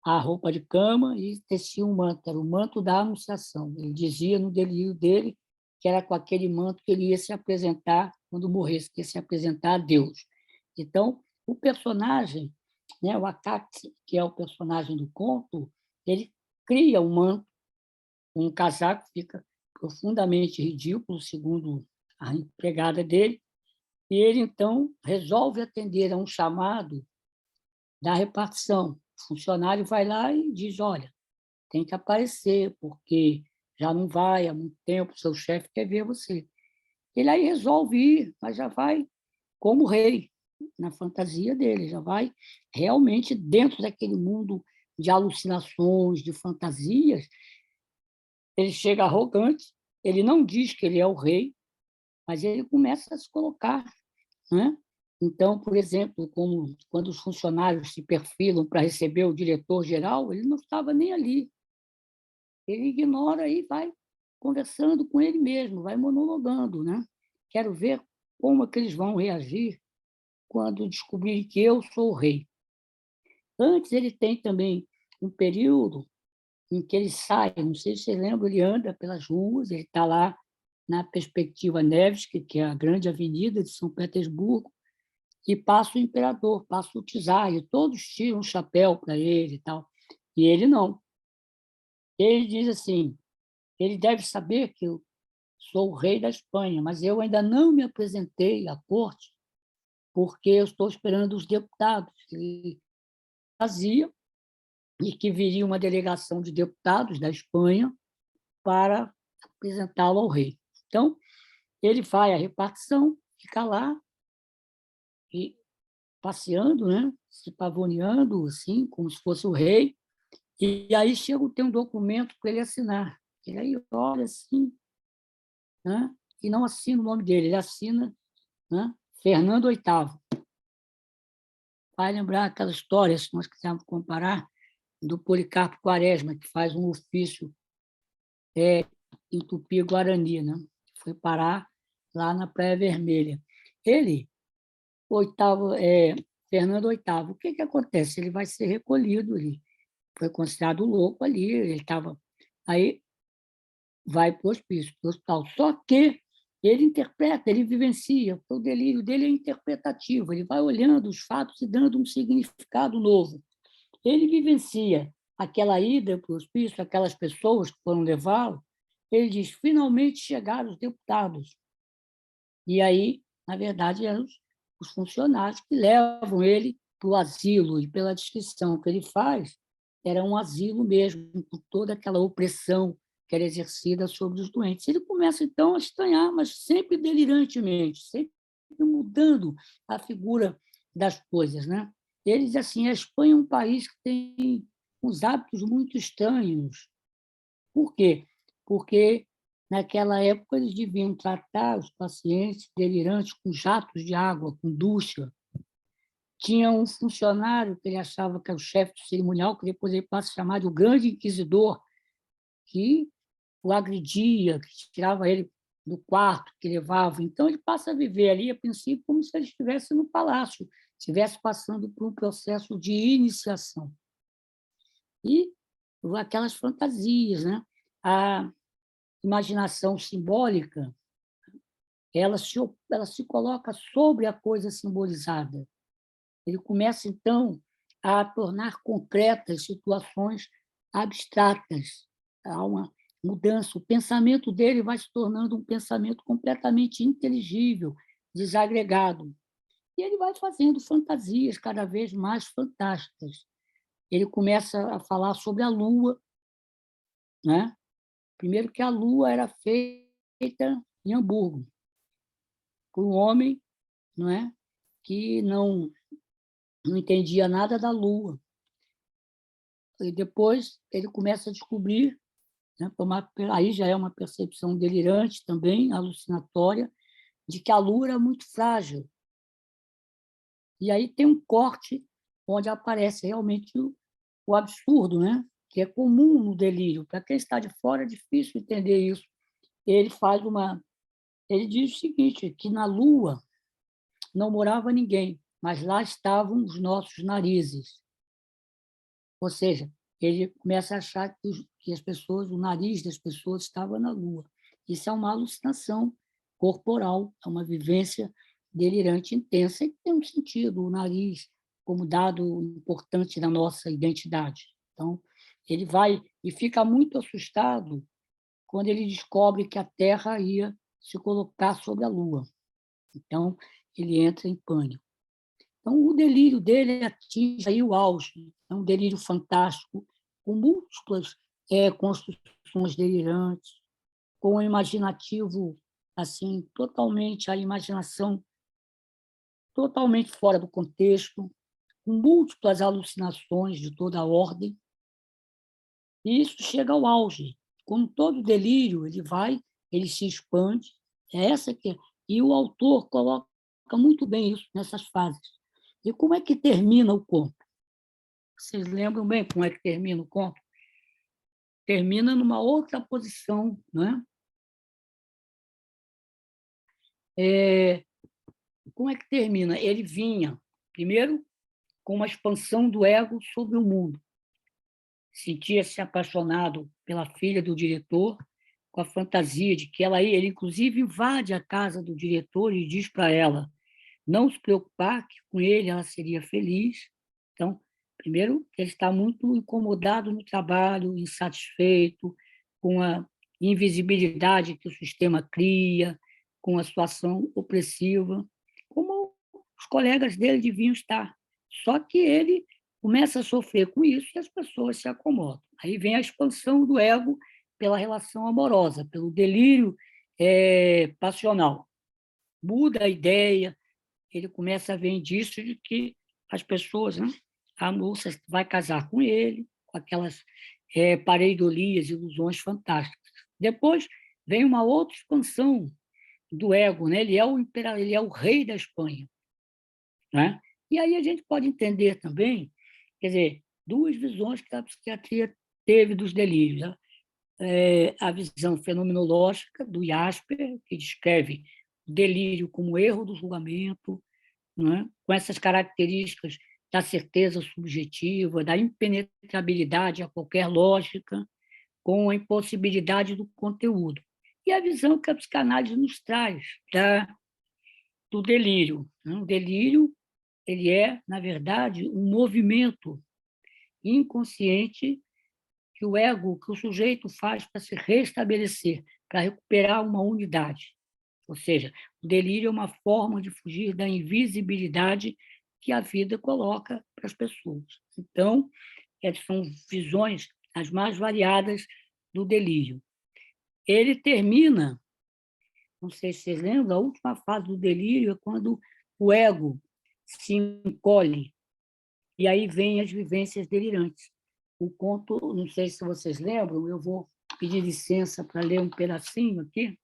a roupa de cama e tecia um manto. Era o manto da Anunciação. Ele dizia no delírio dele que era com aquele manto que ele ia se apresentar quando morresse, que ia se apresentar a Deus. Então, o personagem, né, o Acaxi, que é o personagem do conto, ele cria um manto, um casaco, fica profundamente ridículo, segundo a empregada dele, e ele, então, resolve atender a um chamado da repartição. O funcionário vai lá e diz, olha, tem que aparecer, porque já não vai há muito tempo, seu chefe quer ver você. Ele aí resolve ir, mas já vai como rei, na fantasia dele, já vai realmente dentro daquele mundo de alucinações, de fantasias. Ele chega arrogante, ele não diz que ele é o rei, mas ele começa a se colocar, né? Então, por exemplo, como quando os funcionários se perfilam para receber o diretor-geral, ele não estava nem ali. Ele ignora e vai conversando com ele mesmo, vai monologando, né? Quero ver como é que eles vão reagir quando descobrirem que eu sou o rei. Antes, ele tem também um período em que ele sai, não sei se você lembra, ele anda pelas ruas, ele está lá na Perspectiva Nevsky, que é a grande avenida de São Petersburgo, e passa o imperador, passa o czar, e todos tiram um chapéu para ele e tal. E ele não. Ele diz assim, ele deve saber que eu sou o rei da Espanha, mas eu ainda não me apresentei à corte, porque eu estou esperando os deputados. Ele fazia, e que viria uma delegação de deputados da Espanha para apresentá-lo ao rei. Então, ele vai à repartição, fica lá, e passeando, né? Se pavoneando, assim, como se fosse o rei, e aí tem um documento para ele assinar. Ele aí olha assim, né? E não assina o nome dele, ele assina, né? Fernando VIII. Vai lembrar aquela história, se nós quisermos comparar, do Policarpo Quaresma, que faz um ofício em Tupi-Guarani, né? Foi parar lá na Praia Vermelha. Ele, Fernando VIII, o que acontece? Ele vai ser recolhido ali. Foi considerado louco ali, ele estava. Aí vai para o hospício, para o hospital. Só que ele interpreta, ele vivencia, o delírio dele é interpretativo, ele vai olhando os fatos e dando um significado novo. Ele vivencia aquela ida para o hospício, aquelas pessoas que foram levá-lo, ele diz, finalmente chegaram os deputados. E aí, na verdade, eram os funcionários que levam ele para o asilo, e pela descrição que ele faz, era um asilo mesmo, com toda aquela opressão que era exercida sobre os doentes. Ele começa, então, a estranhar, mas sempre delirantemente, sempre mudando a figura das coisas, né? Eles, assim, a Espanha é um país que tem uns hábitos muito estranhos. Por quê? Porque, naquela época, eles deviam tratar os pacientes delirantes com jatos de água, com ducha. Tinha um funcionário que ele achava que era o chefe do cerimonial, que depois ele passa a chamar de o grande inquisidor, que o agredia, que tirava ele do quarto, que levava. Então, ele passa a viver ali, a princípio, como se ele estivesse no palácio, estivesse passando por um processo de iniciação. E aquelas fantasias, né? A imaginação simbólica, ela se coloca sobre a coisa simbolizada. Ele começa, então, a tornar concretas situações abstratas. Há uma mudança. O pensamento dele vai se tornando um pensamento completamente inteligível, desagregado. E ele vai fazendo fantasias cada vez mais fantásticas. Ele começa a falar sobre a Lua, né? Primeiro que a Lua era feita em Hamburgo, por um homem, não é, que não entendia nada da Lua. E depois ele começa a descobrir, né, aí já é uma percepção delirante também, alucinatória, de que a Lua era muito frágil. E aí tem um corte onde aparece realmente o absurdo, né? Que é comum no delírio. Para quem está de fora é difícil entender isso. Ele diz o seguinte, que na Lua não morava ninguém, mas lá estavam os nossos narizes. Ou seja, ele começa a achar que as pessoas, o nariz das pessoas estava na Lua. Isso é uma alucinação corporal, é uma vivência delirante intensa e tem um sentido, o nariz como dado importante da nossa identidade. Então, ele vai e fica muito assustado quando ele descobre que a Terra ia se colocar sobre a Lua. Então, ele entra em pânico. Então, o delírio dele atinge aí o auge. É um delírio fantástico, com múltiplas construções delirantes, com o imaginativo, assim, totalmente, a imaginação totalmente fora do contexto, com múltiplas alucinações de toda a ordem. E isso chega ao auge. Como todo delírio, ele se expande. É essa que é. E o autor coloca muito bem isso nessas fases. E como é que termina o conto? Vocês lembram bem como é que termina o conto? Termina numa outra posição, né? Como é que termina? Ele vinha, primeiro, com uma expansão do ego sobre o mundo. Sentia-se apaixonado pela filha do diretor, com a fantasia de que ele inclusive invade a casa do diretor e diz para ela não se preocupar, que com ele ela seria feliz. Então, primeiro, ele está muito incomodado no trabalho, insatisfeito, com a invisibilidade que o sistema cria, com a situação opressiva, como os colegas dele deviam estar. Só que ele começa a sofrer com isso e as pessoas se acomodam. Aí vem a expansão do ego pela relação amorosa, pelo delírio passional. Muda a ideia, ele começa a ver indícios de que as pessoas, né, a moça vai casar com ele, com aquelas pareidolias, ilusões fantásticas. Depois vem uma outra expansão do ego, né? Ele é o rei da Espanha, né? E aí a gente pode entender também, quer dizer, duas visões que a psiquiatria teve dos delírios, né? A visão fenomenológica do Jasper, que descreve o delírio como erro do julgamento, né? Com essas características da certeza subjetiva, da impenetrabilidade a qualquer lógica, com a impossibilidade do conteúdo. E a visão que a psicanálise nos traz do delírio, né? O delírio ele é, na verdade, um movimento inconsciente que o sujeito faz para se restabelecer, para recuperar uma unidade. Ou seja, o delírio é uma forma de fugir da invisibilidade que a vida coloca para as pessoas. Então, são visões as mais variadas do delírio. Ele termina não sei se vocês lembram, a última fase do delírio é quando o ego se encolhe, e aí vêm as vivências delirantes. O conto, não sei se vocês lembram, eu vou pedir licença para ler um pedacinho aqui.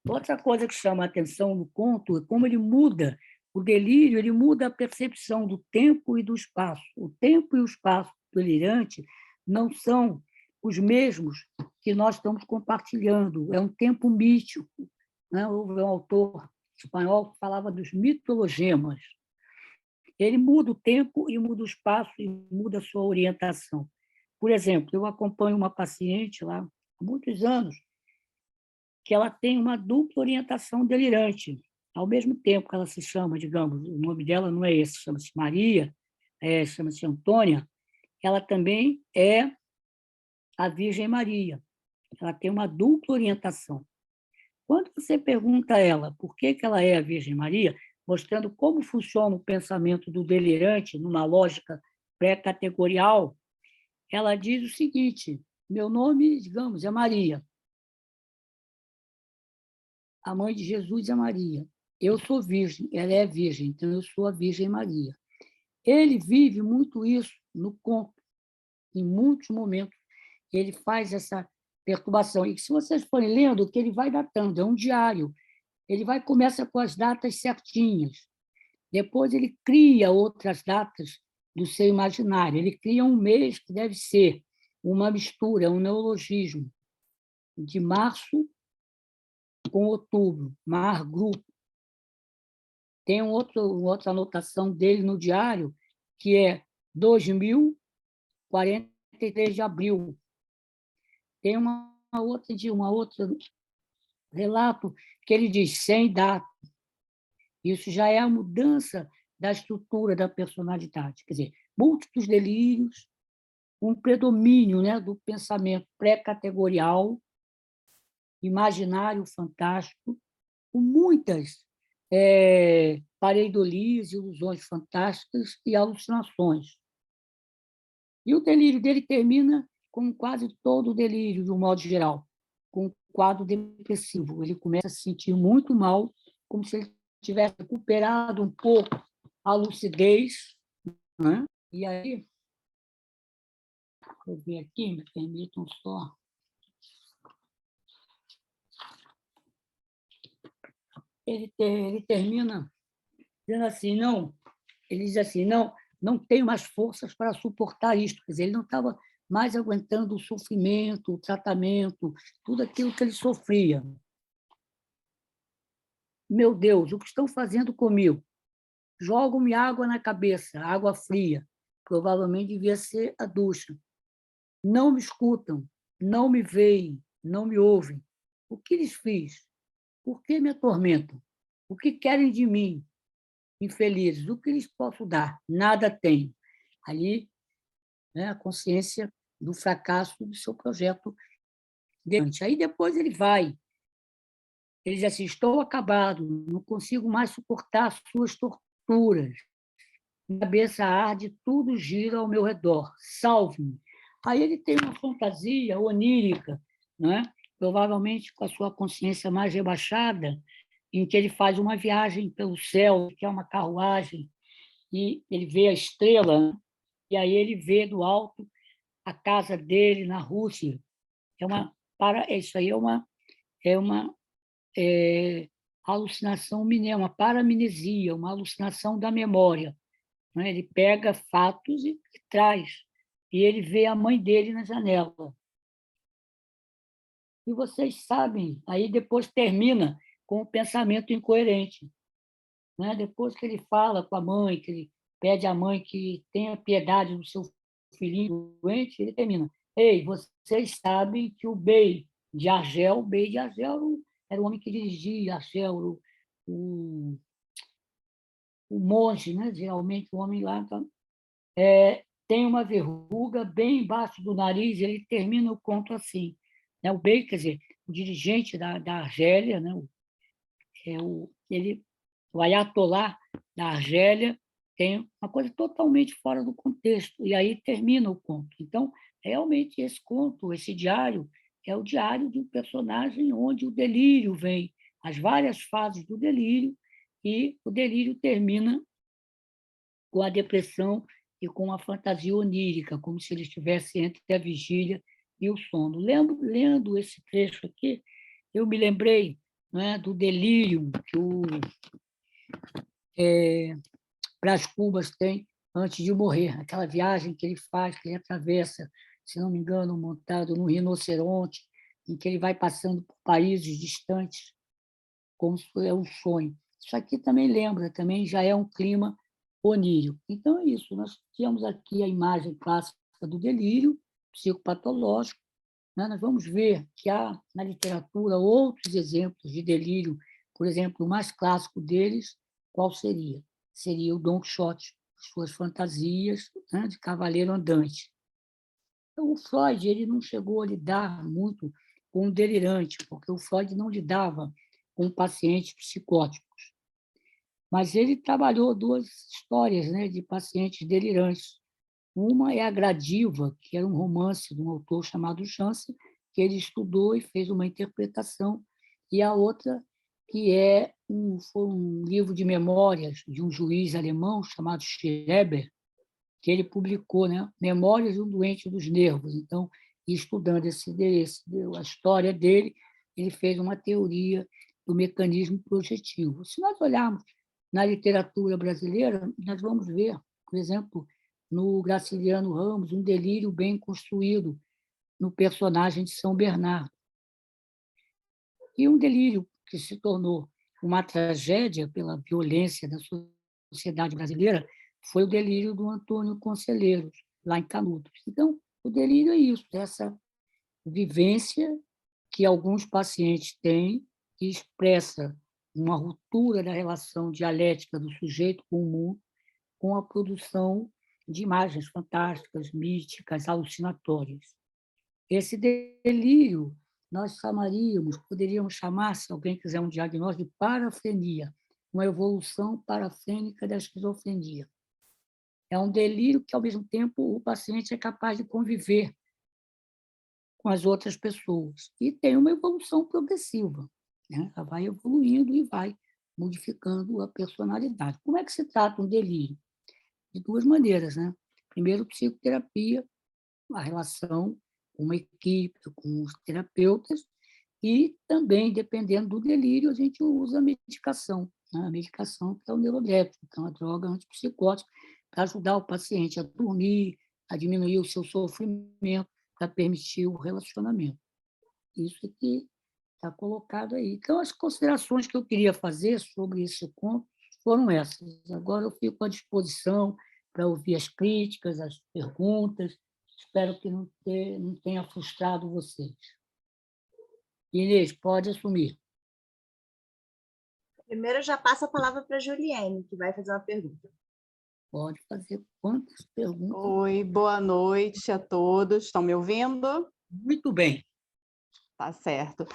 Outra coisa que chama a atenção no conto é como ele muda o delírio, ele muda a percepção do tempo e do espaço. O tempo e o espaço delirante não são os mesmos que nós estamos compartilhando. É um tempo mítico. Né? Houve um autor espanhol que falava dos mitologemas. Ele muda o tempo e muda o espaço e muda a sua orientação. Por exemplo, eu acompanho uma paciente lá há muitos anos que ela tem uma dupla orientação delirante. Ao mesmo tempo que ela se chama, digamos, o nome dela não é esse, chama-se Maria, chama-se Antônia, ela também é a Virgem Maria. Ela tem uma dupla orientação. Quando você pergunta a ela por que ela é a Virgem Maria, mostrando como funciona o pensamento do delirante numa lógica pré-categorial, ela diz o seguinte: meu nome, digamos, é Maria. A mãe de Jesus é Maria. Eu sou virgem, ela é virgem, então eu sou a Virgem Maria. Ele vive muito isso no conto. Em muitos momentos, ele faz essa perturbação. E se vocês forem lendo, o que ele vai datando, é um diário. Ele começa com as datas certinhas. Depois ele cria outras datas do seu imaginário. Ele cria um mês que deve ser uma mistura, um neologismo, de março com outubro, mar grupo. Tem outra anotação dele no diário, que é 2043 de abril. Tem uma outra relato que ele diz sem data. Isso já é a mudança da estrutura da personalidade. Quer dizer, múltiplos delírios, um predomínio, né, do pensamento pré-categorial, imaginário fantástico, com muitas pareidolias, ilusões fantásticas e alucinações. E o delírio dele termina, como quase todo o delírio, de um modo geral, com um quadro depressivo. Ele começa a se sentir muito mal, como se ele tivesse recuperado um pouco a lucidez. Né? E aí, vou ver aqui, me permitam só. Ele termina dizendo assim, ele diz assim, não tenho mais forças para suportar isto. Quer dizer, ele não estava mais aguentando o sofrimento, o tratamento, tudo aquilo que ele sofria. Meu Deus, o que estão fazendo comigo? Jogam-me água na cabeça, água fria. Provavelmente devia ser a ducha. Não me escutam, não me veem, não me ouvem. O que lhes fiz? Por que me atormentam? O que querem de mim? Infelizes, o que lhes posso dar? Nada tenho. Ali, né, a consciência do fracasso do seu projeto. Aí depois ele diz assim, estou acabado, não consigo mais suportar suas torturas. Minha cabeça arde, tudo gira ao meu redor. Salve-me. Aí ele tem uma fantasia onírica, né? Provavelmente com a sua consciência mais rebaixada, em que ele faz uma viagem pelo céu, que é uma carruagem, e ele vê a estrela, e aí ele vê do alto a casa dele na Rússia. Isso aí é uma alucinação mineira, uma paramnesia, uma alucinação da memória. Né? Ele pega fatos e traz. E ele vê a mãe dele na janela. E vocês sabem, aí depois termina com o pensamento incoerente. Né? Depois que ele fala com a mãe, que ele pede à mãe que tenha piedade do seu filhinho doente, ele termina. Ei, vocês sabem que o Bey de Argel era o homem que dirigia Argel, o monge, né? Geralmente o homem lá então, tem uma verruga bem embaixo do nariz, e ele termina o conto assim. Né? O Bey, quer dizer, o dirigente da Argélia, né? O Ayatollah da Argélia, tem uma coisa totalmente fora do contexto, e aí termina o conto. Então, realmente esse conto, esse diário, é o diário de um personagem onde o delírio vem, as várias fases do delírio, e o delírio termina com a depressão e com a fantasia onírica, como se ele estivesse entre a vigília e o sono. Lendo esse trecho aqui, eu me lembrei, né, do delírio que o Brás Cubas tem antes de morrer, aquela viagem que ele faz, que ele atravessa, se não me engano, montado num rinoceronte, em que ele vai passando por países distantes, como se fosse um sonho. Isso aqui também lembra, também já é um clima onírico. Então, é isso. Nós temos aqui a imagem clássica do delírio psicopatológico, né? Nós vamos ver que há na literatura outros exemplos de delírio. Por exemplo, o mais clássico deles, qual seria? Seria o Don Quixote, suas fantasias, né, de cavaleiro andante. Então, o Freud ele não chegou a lidar muito com o delirante, porque o Freud não lidava com pacientes psicóticos. Mas ele trabalhou duas histórias, né, de pacientes delirantes. Uma é a Gradiva, que era um romance de um autor chamado Jansen, que ele estudou e fez uma interpretação, e a outra foi um livro de memórias de um juiz alemão chamado Schreber, que ele publicou, né, Memórias de um Doente dos Nervos. Então, estudando a história dele, ele fez uma teoria do mecanismo projetivo. Se nós olharmos na literatura brasileira, nós vamos ver, por exemplo, no Graciliano Ramos, um delírio bem construído no personagem de São Bernardo. E um delírio que se tornou uma tragédia pela violência da sociedade brasileira foi o delírio do Antônio Conselheiros, lá em Canudos. Então, o delírio é isso, essa vivência que alguns pacientes têm, que expressa uma ruptura da relação dialética do sujeito com o mundo, com a produção de imagens fantásticas, místicas, alucinatórias. Esse delírio nós poderíamos chamar, se alguém quiser um diagnóstico, de parafrenia, uma evolução parafrênica da esquizofrenia. É um delírio que, ao mesmo tempo, o paciente é capaz de conviver com as outras pessoas. E tem uma evolução progressiva, né? Ela vai evoluindo e vai modificando a personalidade. Como é que se trata um delírio? De duas maneiras, né? Primeiro, psicoterapia, a relação com uma equipe, com os terapeutas, e também, dependendo do delírio, a gente usa a medicação, né? A medicação que é o neurolético, que é uma droga antipsicótica, para ajudar o paciente a dormir, a diminuir o seu sofrimento, para permitir o relacionamento. Isso que está colocado aí. Então, as considerações que eu queria fazer sobre esse ponto foram essas. Agora eu fico à disposição para ouvir as críticas, as perguntas. Espero que não tenha frustrado vocês. Inês, pode assumir. Primeiro, eu já passo a palavra para a Juliene, que vai fazer uma pergunta. Pode fazer quantas perguntas? Oi, boa noite a todos. Estão me ouvindo? Muito bem. Tá certo.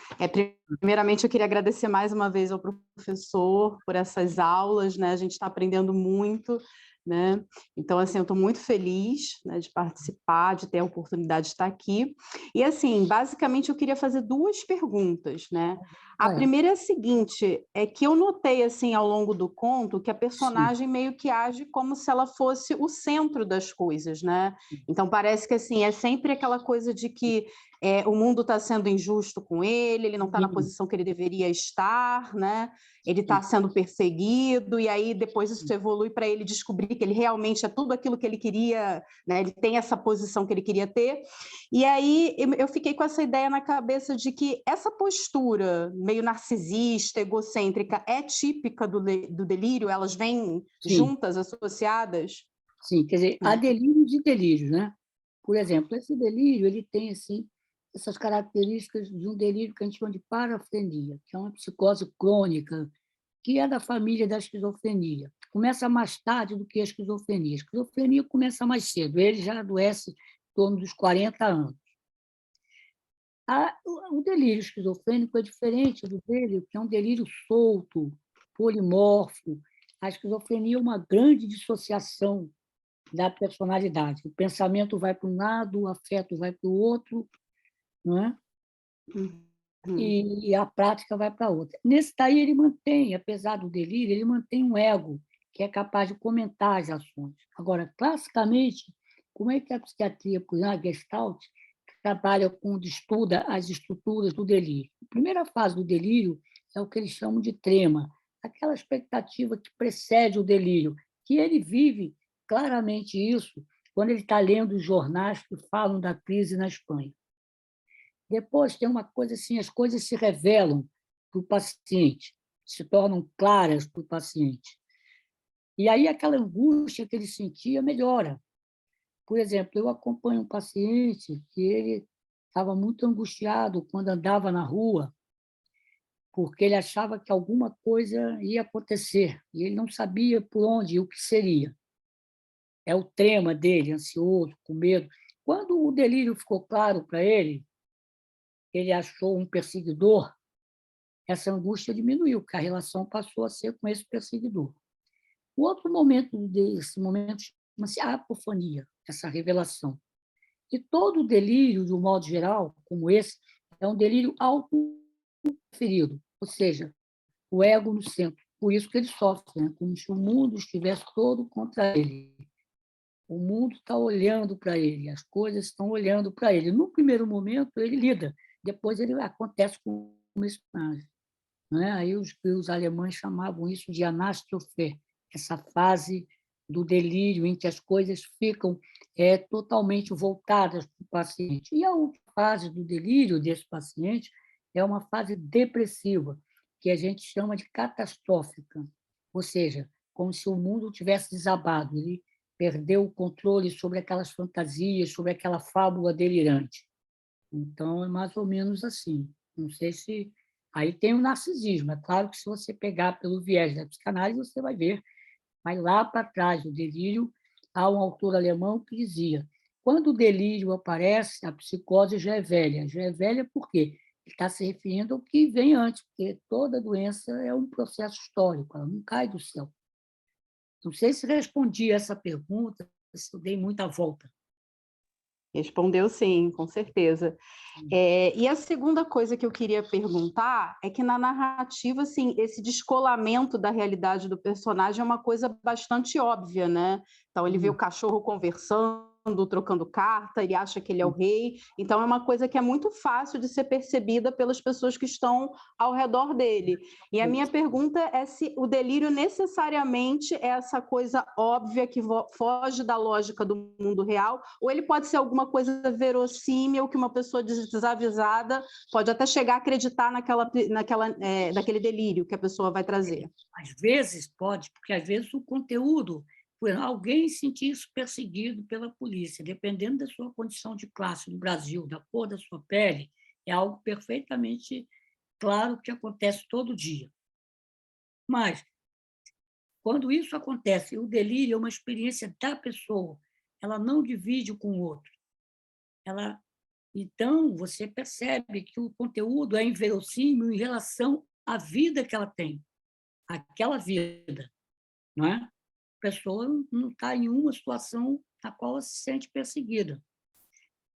Primeiramente, eu queria agradecer mais uma vez ao professor por essas aulas, né? A gente está aprendendo muito, né? Então, assim, eu estou muito feliz, né, de participar, de ter a oportunidade de estar aqui. E, assim, basicamente, eu queria fazer duas perguntas, né? A primeira é a seguinte, é que eu notei, assim, ao longo do conto, que a personagem meio que age como se ela fosse o centro das coisas, né? Então, parece que, assim, é sempre aquela coisa de que o mundo está sendo injusto com ele não está na posição que ele deveria estar, né? Ele está sendo perseguido, e aí depois isso evolui para ele descobrir que ele realmente é tudo aquilo que ele queria, né? Ele tem essa posição que ele queria ter. E aí eu fiquei com essa ideia na cabeça de que essa postura meio narcisista, egocêntrica, é típica do delírio? Elas vêm juntas, associadas? Sim, quer dizer, há delírios e delírios, né? Por exemplo, esse delírio ele tem assim essas características de um delírio que a gente chama de parafrenia, que é uma psicose crônica, que é da família da esquizofrenia. Começa mais tarde do que a esquizofrenia. A esquizofrenia começa mais cedo, ele já adoece em torno dos 40 anos. O delírio esquizofrênico é diferente do delírio, que é um delírio solto, polimorfo. A esquizofrenia é uma grande dissociação da personalidade. O pensamento vai para um lado, o afeto vai para o outro, não é? Uhum. E a prática vai para outra. Nesse daí, ele mantém, apesar do delírio, ele mantém um ego que é capaz de comentar as ações. Agora, classicamente, como é que a psiquiatria, por exemplo, a Gestalt, trabalha quando estuda as estruturas do delírio? A primeira fase do delírio é o que eles chamam de trema, aquela expectativa que precede o delírio, que ele vive claramente isso quando ele está lendo os jornais que falam da crise na Espanha. Depois tem uma coisa assim, as coisas se revelam para o paciente, se tornam claras para o paciente. E aí aquela angústia que ele sentia melhora. Por exemplo, eu acompanho um paciente que ele estava muito angustiado quando andava na rua, porque ele achava que alguma coisa ia acontecer, e ele não sabia por onde e o que seria. É o trema dele, ansioso, com medo. Quando o delírio ficou claro para ele, ele achou um perseguidor, essa angústia diminuiu, porque a relação passou a ser com esse perseguidor. O outro momento desse momento chama-se apofania, essa revelação. E todo delírio, de um modo geral, como esse, é um delírio autopreferido, ou seja, o ego no centro. Por isso que ele sofre, né? Como se o mundo estivesse todo contra ele. O mundo está olhando para ele, as coisas estão olhando para ele. No primeiro momento, ele lida, depois ele acontece com esse personagem. Né? Aí os alemães chamavam isso de Anastrophé, essa fase do delírio em que as coisas ficam totalmente voltadas para o paciente. E a outra fase do delírio desse paciente é uma fase depressiva, que a gente chama de catastrófica, ou seja, como se o mundo tivesse desabado, ele perdeu o controle sobre aquelas fantasias, sobre aquela fábula delirante. Então, é mais ou menos assim. Não sei se... Aí tem o narcisismo. É claro que se você pegar pelo viés da psicanálise, você vai ver, vai lá para trás, o delírio. Há um autor alemão que dizia: quando o delírio aparece, a psicose já é velha. Já é velha por quê? Ele está se referindo ao que vem antes, porque toda doença é um processo histórico, ela não cai do céu. Não sei se respondi essa pergunta, se eu dei muita volta. Respondeu sim, com certeza. E a segunda coisa que eu queria perguntar é que na narrativa, assim, esse descolamento da realidade do personagem é uma coisa bastante óbvia, né? Então ele vê o cachorro conversando, trocando carta, ele acha que ele é o rei, então é uma coisa que é muito fácil de ser percebida pelas pessoas que estão ao redor dele. E a minha pergunta é se o delírio necessariamente é essa coisa óbvia que foge da lógica do mundo real, ou ele pode ser alguma coisa verossímil que uma pessoa desavisada pode até chegar a acreditar naquele delírio que a pessoa vai trazer. Às vezes pode, porque às vezes o conteúdo, alguém sentir-se perseguido pela polícia, dependendo da sua condição de classe no Brasil, da cor da sua pele, é algo perfeitamente claro que acontece todo dia. Mas, quando isso acontece, o delírio é uma experiência da pessoa, ela não divide com o outro. Então, você percebe que o conteúdo é inverossímil em relação à vida que ela tem, aquela vida, não é? A pessoa não está em uma situação na qual ela se sente perseguida.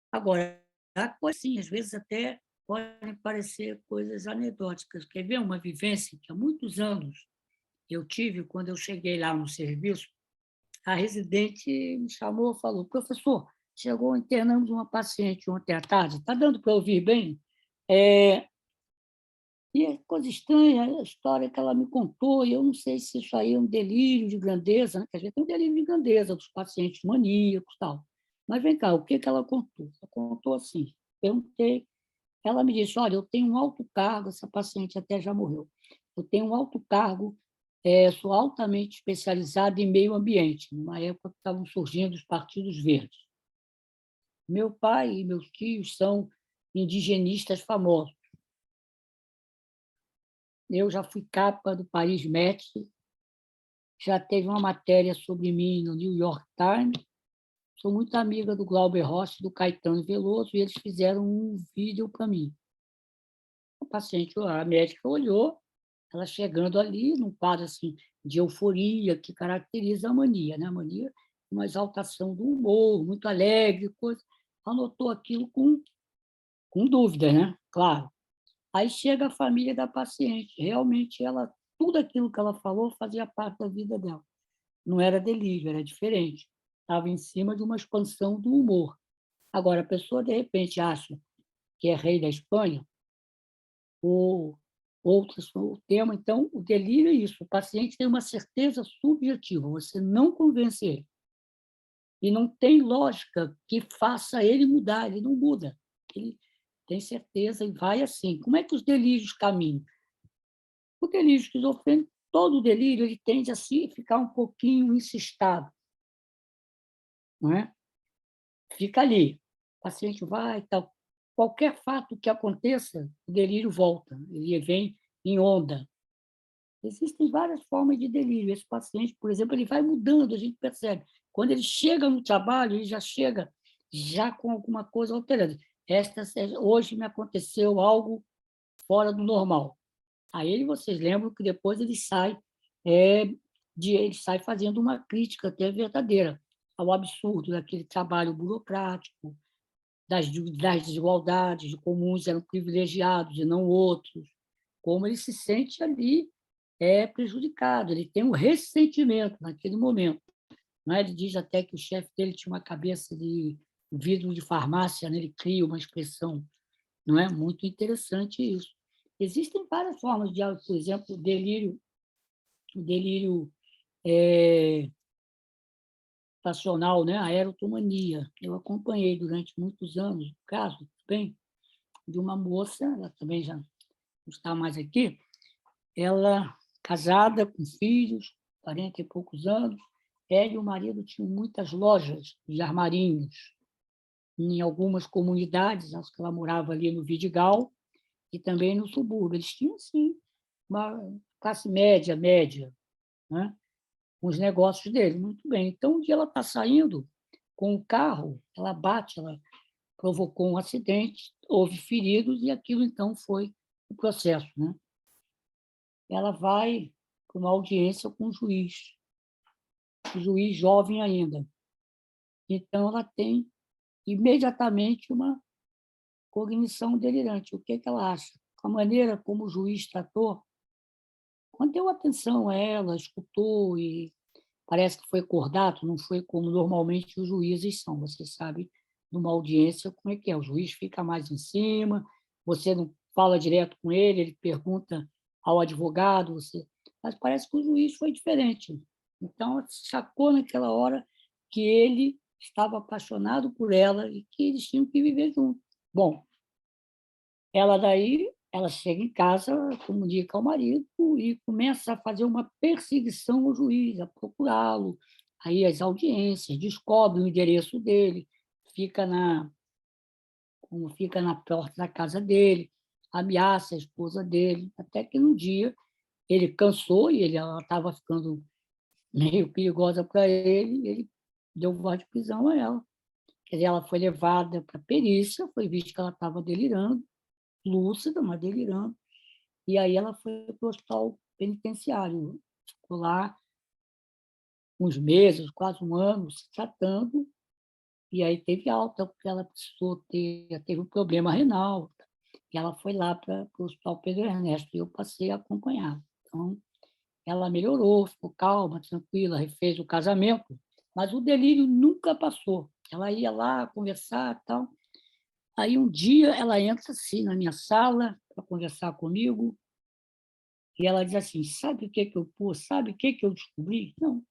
Agora, há coisas, sim, às vezes até podem parecer coisas anedóticas. Quer ver uma vivência que há muitos anos eu tive quando eu cheguei lá no serviço? A residente me chamou e falou: professor, chegou, internamos uma paciente ontem à tarde, está dando para ouvir bem? E é coisa estranha a história que ela me contou, e eu não sei se isso aí é um delírio de grandeza, né? Quer dizer, tem um delírio de grandeza dos pacientes maníacos e tal. Mas vem cá, o que ela contou? Ela contou assim, perguntei, ela me disse: olha, eu tenho um alto cargo, essa paciente até já morreu, eu tenho um alto cargo, sou altamente especializada em meio ambiente, numa época que estavam surgindo os partidos verdes. Meu pai e meus tios são indigenistas famosos. Eu já fui capa do Paris Match, já teve uma matéria sobre mim no New York Times. Sou muito amiga do Glauber Rocha, do Caetano Veloso, e eles fizeram um vídeo para mim. O paciente, a médica olhou, ela chegando ali, num quadro assim, de euforia que caracteriza a mania. Né? A mania uma exaltação do humor, muito alegre, coisa. Anotou aquilo com dúvida, né? Claro. Aí chega a família da paciente. Realmente, tudo aquilo que ela falou fazia parte da vida dela. Não era delírio, era diferente. Estava em cima de uma expansão do humor. Agora, a pessoa, de repente, acha que é rei da Espanha, ou o tema. Então, o delírio é isso. O paciente tem uma certeza subjetiva, você não convence ele. E não tem lógica que faça ele mudar, ele não muda. Ele tem certeza e vai assim. Como é que os delírios caminham? O delírio esquizofrênico, todo delírio, ele tende a ficar um pouquinho insistado, não é? Fica ali. O paciente vai e tal. Qualquer fato que aconteça, o delírio volta, ele vem em onda. Existem várias formas de delírio. Esse paciente, por exemplo, ele vai mudando, a gente percebe. Quando ele chega no trabalho, ele já chega já com alguma coisa alterada. Hoje me aconteceu algo fora do normal. Aí vocês lembram que depois ele sai fazendo uma crítica até verdadeira ao absurdo daquele trabalho burocrático, das desigualdades, de como uns eram privilegiados e não outros, como ele se sente ali prejudicado, ele tem um ressentimento naquele momento. Não é? Ele diz até que o chefe dele tinha uma cabeça de vidro de farmácia, né? Ele cria uma expressão, não é? Muito interessante isso. Existem várias formas de, por exemplo, o delírio passional, né? A erotomania. Eu acompanhei durante muitos anos o caso, bem, de uma moça, ela também já não está mais aqui, ela casada, com filhos, 40 e poucos anos, ela e o marido tinham muitas lojas de armarinhos em algumas comunidades, acho que ela morava ali no Vidigal e também no subúrbio. Eles tinham, sim, uma classe média, né? Com os negócios deles, muito bem. Então, um dia ela está saindo com o carro, ela bate, ela provocou um acidente, houve feridos, e aquilo, então, foi o processo, né? Ela vai para uma audiência com o juiz jovem ainda. Então, ela tem imediatamente uma cognição delirante. O que ela acha? A maneira como o juiz tratou, quando deu atenção a ela, escutou e parece que foi cordato, não foi como normalmente os juízes são. Você sabe, numa audiência, como é que é? O juiz fica mais em cima, você não fala direto com ele, ele pergunta ao advogado, mas parece que o juiz foi diferente. Então, sacou naquela hora que ele estava apaixonado por ela e que eles tinham que viver juntos. Bom, ela chega em casa, comunica ao marido e começa a fazer uma perseguição ao juiz, a procurá-lo. Aí as audiências, descobre o endereço dele, fica na porta da casa dele, ameaça a esposa dele, até que um dia ele cansou e ela estava ficando meio perigosa para ele deu voz de prisão a ela. Quer dizer, ela foi levada para a perícia, foi visto que ela estava delirando, lúcida, mas delirando. E aí ela foi para o hospital penitenciário. Ficou lá uns meses, quase um ano, se tratando, e aí teve alta, porque ela teve um problema renal, e ela foi lá para o Hospital Pedro Ernesto, e eu passei a acompanhar. Então, ela melhorou, ficou calma, tranquila, refez o casamento, mas o delírio nunca passou. Ela ia lá conversar e tal. Aí um dia ela entra assim na minha sala para conversar comigo, e ela diz assim: sabe o que eu pus? Sabe o que eu descobri? Não.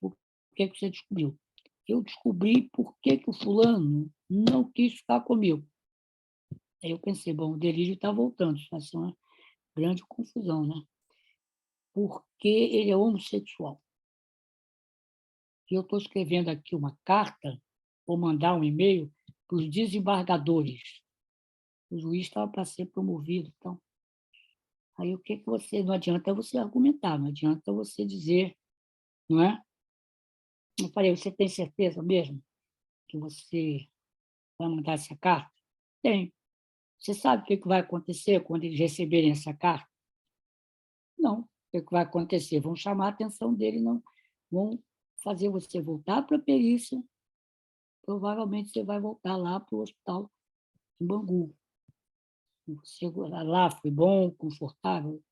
O que você descobriu? Eu descobri por que o fulano não quis ficar comigo. Aí eu pensei, bom, o delírio está voltando, isso vai ser uma grande confusão, né? Porque ele é homossexual. E eu estou escrevendo aqui uma carta, vou mandar um e-mail para os desembargadores. O juiz estava para ser promovido, então. Aí o que você. Não adianta você argumentar, não adianta você dizer, não é? Eu falei, você tem certeza mesmo que você vai mandar essa carta? Tem. Você sabe o que vai acontecer quando eles receberem essa carta? Não. O que vai acontecer? Vão chamar a atenção dele, não vão fazer você voltar para a perícia, provavelmente você vai voltar lá para o hospital em Bangu. Você lá foi bom, confortável?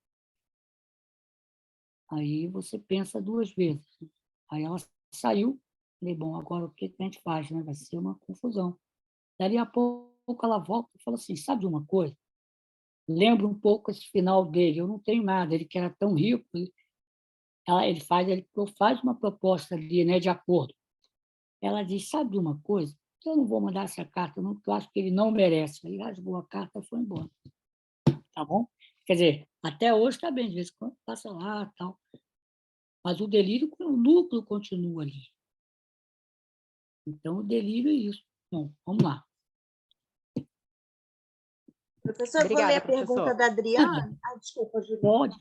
Aí você pensa duas vezes. Aí ela saiu, falei, bom, agora o que a gente faz? Né? Vai ser uma confusão. Daí a pouco ela volta e fala assim, sabe de uma coisa? Lembra um pouco esse final dele, eu não tenho nada, ele que era tão rico, ele faz uma proposta ali, né, de acordo. Ela diz, sabe de uma coisa? Eu não vou mandar essa carta, não, porque eu acho que ele não merece. Aí rasgou a carta e foi embora. Tá bom? Quer dizer, até hoje está bem, de vez em quando passa lá tal. Mas o delírio, o núcleo continua ali. Então, o delírio é isso. Bom, vamos lá. Professor, eu vou ler Obrigada, a pergunta professor. da Adriana. Ah, desculpa, Juliana. Pode.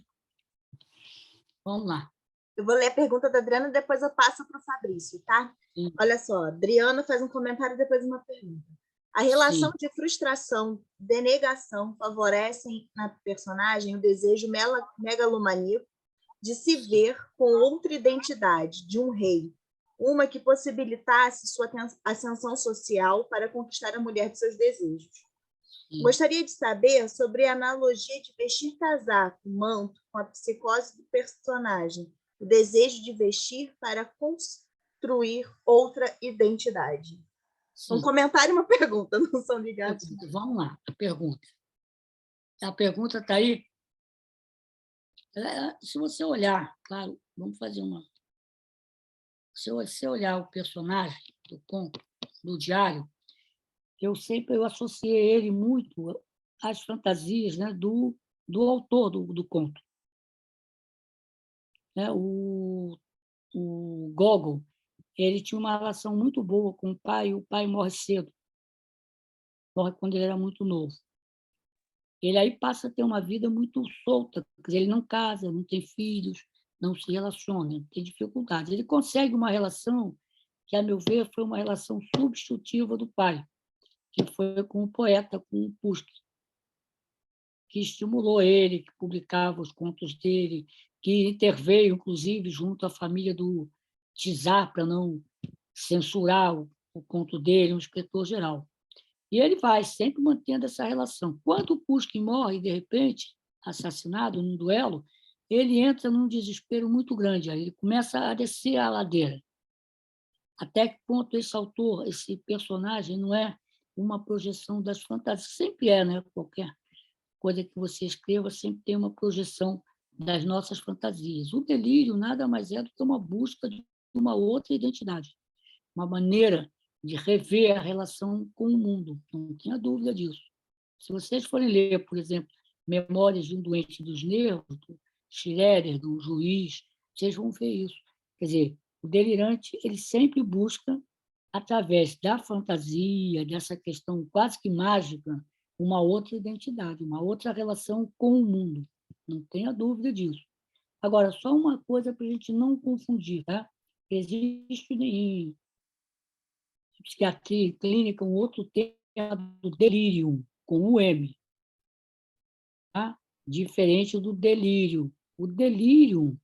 Vamos lá. Eu vou ler a pergunta da Adriana e depois eu passo para o Fabrício, tá? Sim. Olha só, a Adriana faz um comentário e depois uma pergunta. A relação Sim. de frustração, denegação favorecem na personagem o desejo megalomaníaco de se ver com outra identidade, de um rei, uma que possibilitasse sua ascensão social para conquistar a mulher de seus desejos. Sim. Gostaria de saber sobre a analogia de vestir casaco, manto, com a psicose do personagem, o desejo de vestir para construir outra identidade. Sim. Um comentário e uma pergunta, não são ligados. Vamos lá, a pergunta. A pergunta está aí. Se você olhar, claro, vamos fazer uma. Se você olhar o personagem do conto, do diário, eu associei ele muito às fantasias, né, do autor do conto. Né? O Gogol, ele tinha uma relação muito boa com o pai, e o pai morre cedo, morre quando ele era muito novo. Ele aí passa a ter uma vida muito solta, quer dizer, ele não casa, não tem filhos, não se relaciona, tem dificuldades. Ele consegue uma relação que, a meu ver, foi uma relação substitutiva do pai, que foi com o poeta, com o Pushkin, que estimulou ele, que publicava os contos dele, que interveio, inclusive, junto à família do Czar, para não censurar o conto dele, um escritor geral. E ele vai sempre mantendo essa relação. Quando o Pushkin morre, de repente, assassinado num duelo, ele entra num desespero muito grande. Aí ele começa a descer a ladeira. Até que ponto esse autor, esse personagem, não é uma projeção das fantasias? Sempre é, né? Qualquer coisa que você escreva sempre tem uma projeção das nossas fantasias. O delírio nada mais é do que uma busca de uma outra identidade, uma maneira de rever a relação com o mundo. Não tenha dúvida disso. Se vocês forem ler, por exemplo, Memórias de um Doente dos Nervos, do Schroeder, do Juiz, vocês vão ver isso. Quer dizer, o delirante ele sempre busca, através da fantasia, dessa questão quase que mágica, uma outra identidade, uma outra relação com o mundo. Não tenha dúvida disso. Agora, só uma coisa para a gente não confundir, tá? Existe em psiquiatria clínica um outro termo do delírio, com o M, tá? Diferente do delírio. O delírio,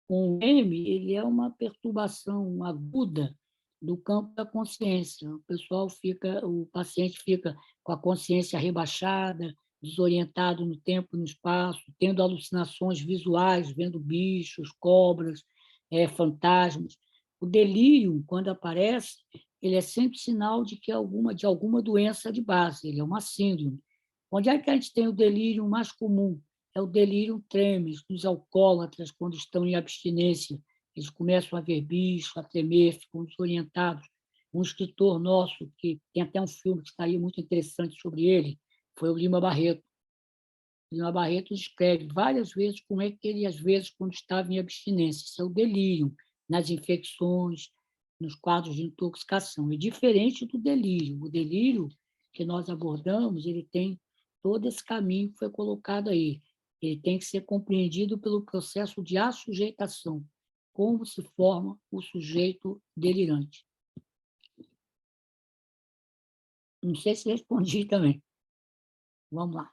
com o M, ele é uma perturbação aguda do campo da consciência. O paciente fica com a consciência rebaixada, desorientado no tempo e no espaço, tendo alucinações visuais, vendo bichos, cobras, fantasmas. O delírio, quando aparece, ele é sempre sinal de alguma doença de base, ele é uma síndrome. Onde é que a gente tem o delírio mais comum? É o delírio tremens dos alcoólatras, quando estão em abstinência. Eles começam a ver bicho, a tremer, ficam desorientados. Um escritor nosso, que tem até um filme que está aí muito interessante sobre ele, foi o Lima Barreto. O Lima Barreto escreve várias vezes como é que ele, às vezes, quando estava em abstinência, isso é o delírio, nas infecções, nos quadros de intoxicação. É diferente do delírio. O delírio que nós abordamos, ele tem todo esse caminho que foi colocado aí. Ele tem que ser compreendido pelo processo de assujeitação, como se forma o sujeito delirante. Não sei se respondi também. Vamos lá.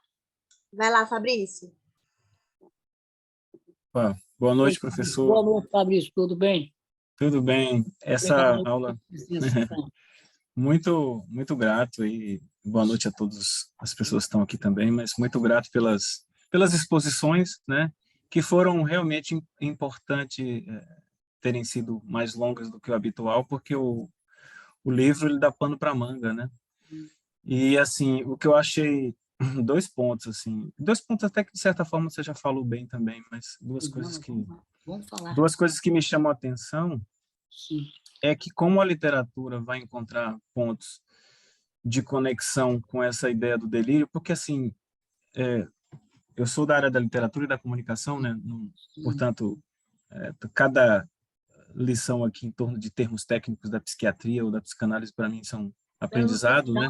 Vai lá, Fabrício. Boa noite, professor. Boa noite, Fabrício. Tudo bem? Tudo bem. Essa Obrigado aula pela presença. muito grato e boa noite a todas as pessoas que estão aqui também, mas muito grato pelas exposições, né, que foram realmente importante terem sido mais longas do que o habitual, porque o livro ele dá pano para manga, né? E assim, o que eu achei dois pontos até que de certa forma você já falou bem também, mas Não, vamos lá. Vamos falar. duas coisas que me chamam a atenção Sim. é que como a literatura vai encontrar pontos de conexão com essa ideia do delírio, porque assim, eu sou da área da literatura e da comunicação, né? Portanto, cada lição aqui em torno de termos técnicos da psiquiatria ou da psicanálise para mim são Eu não tenho aprendizado, né?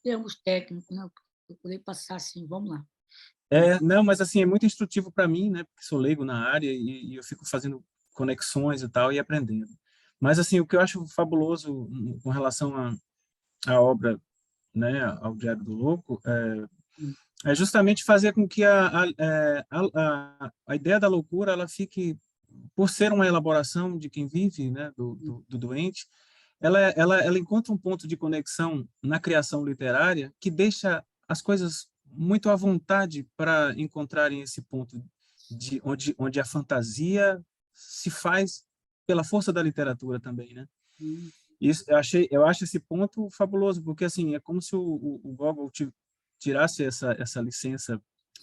termos técnicos, né? Procurei passar assim, vamos lá. Não, mas assim é muito instrutivo para mim, né? Porque sou leigo na área e eu fico fazendo conexões e tal e aprendendo. Mas assim, o que eu acho fabuloso com relação à obra, né, ao Diário do Louco, é justamente fazer com que a ideia da loucura ela fique, por ser uma elaboração de quem vive, né, do doente, ela encontra um ponto de conexão na criação literária que deixa as coisas muito à vontade para encontrarem esse ponto de onde a fantasia se faz pela força da literatura também, né? Isso, eu acho esse ponto fabuloso, porque assim, é como se o Gogol tirasse essa licença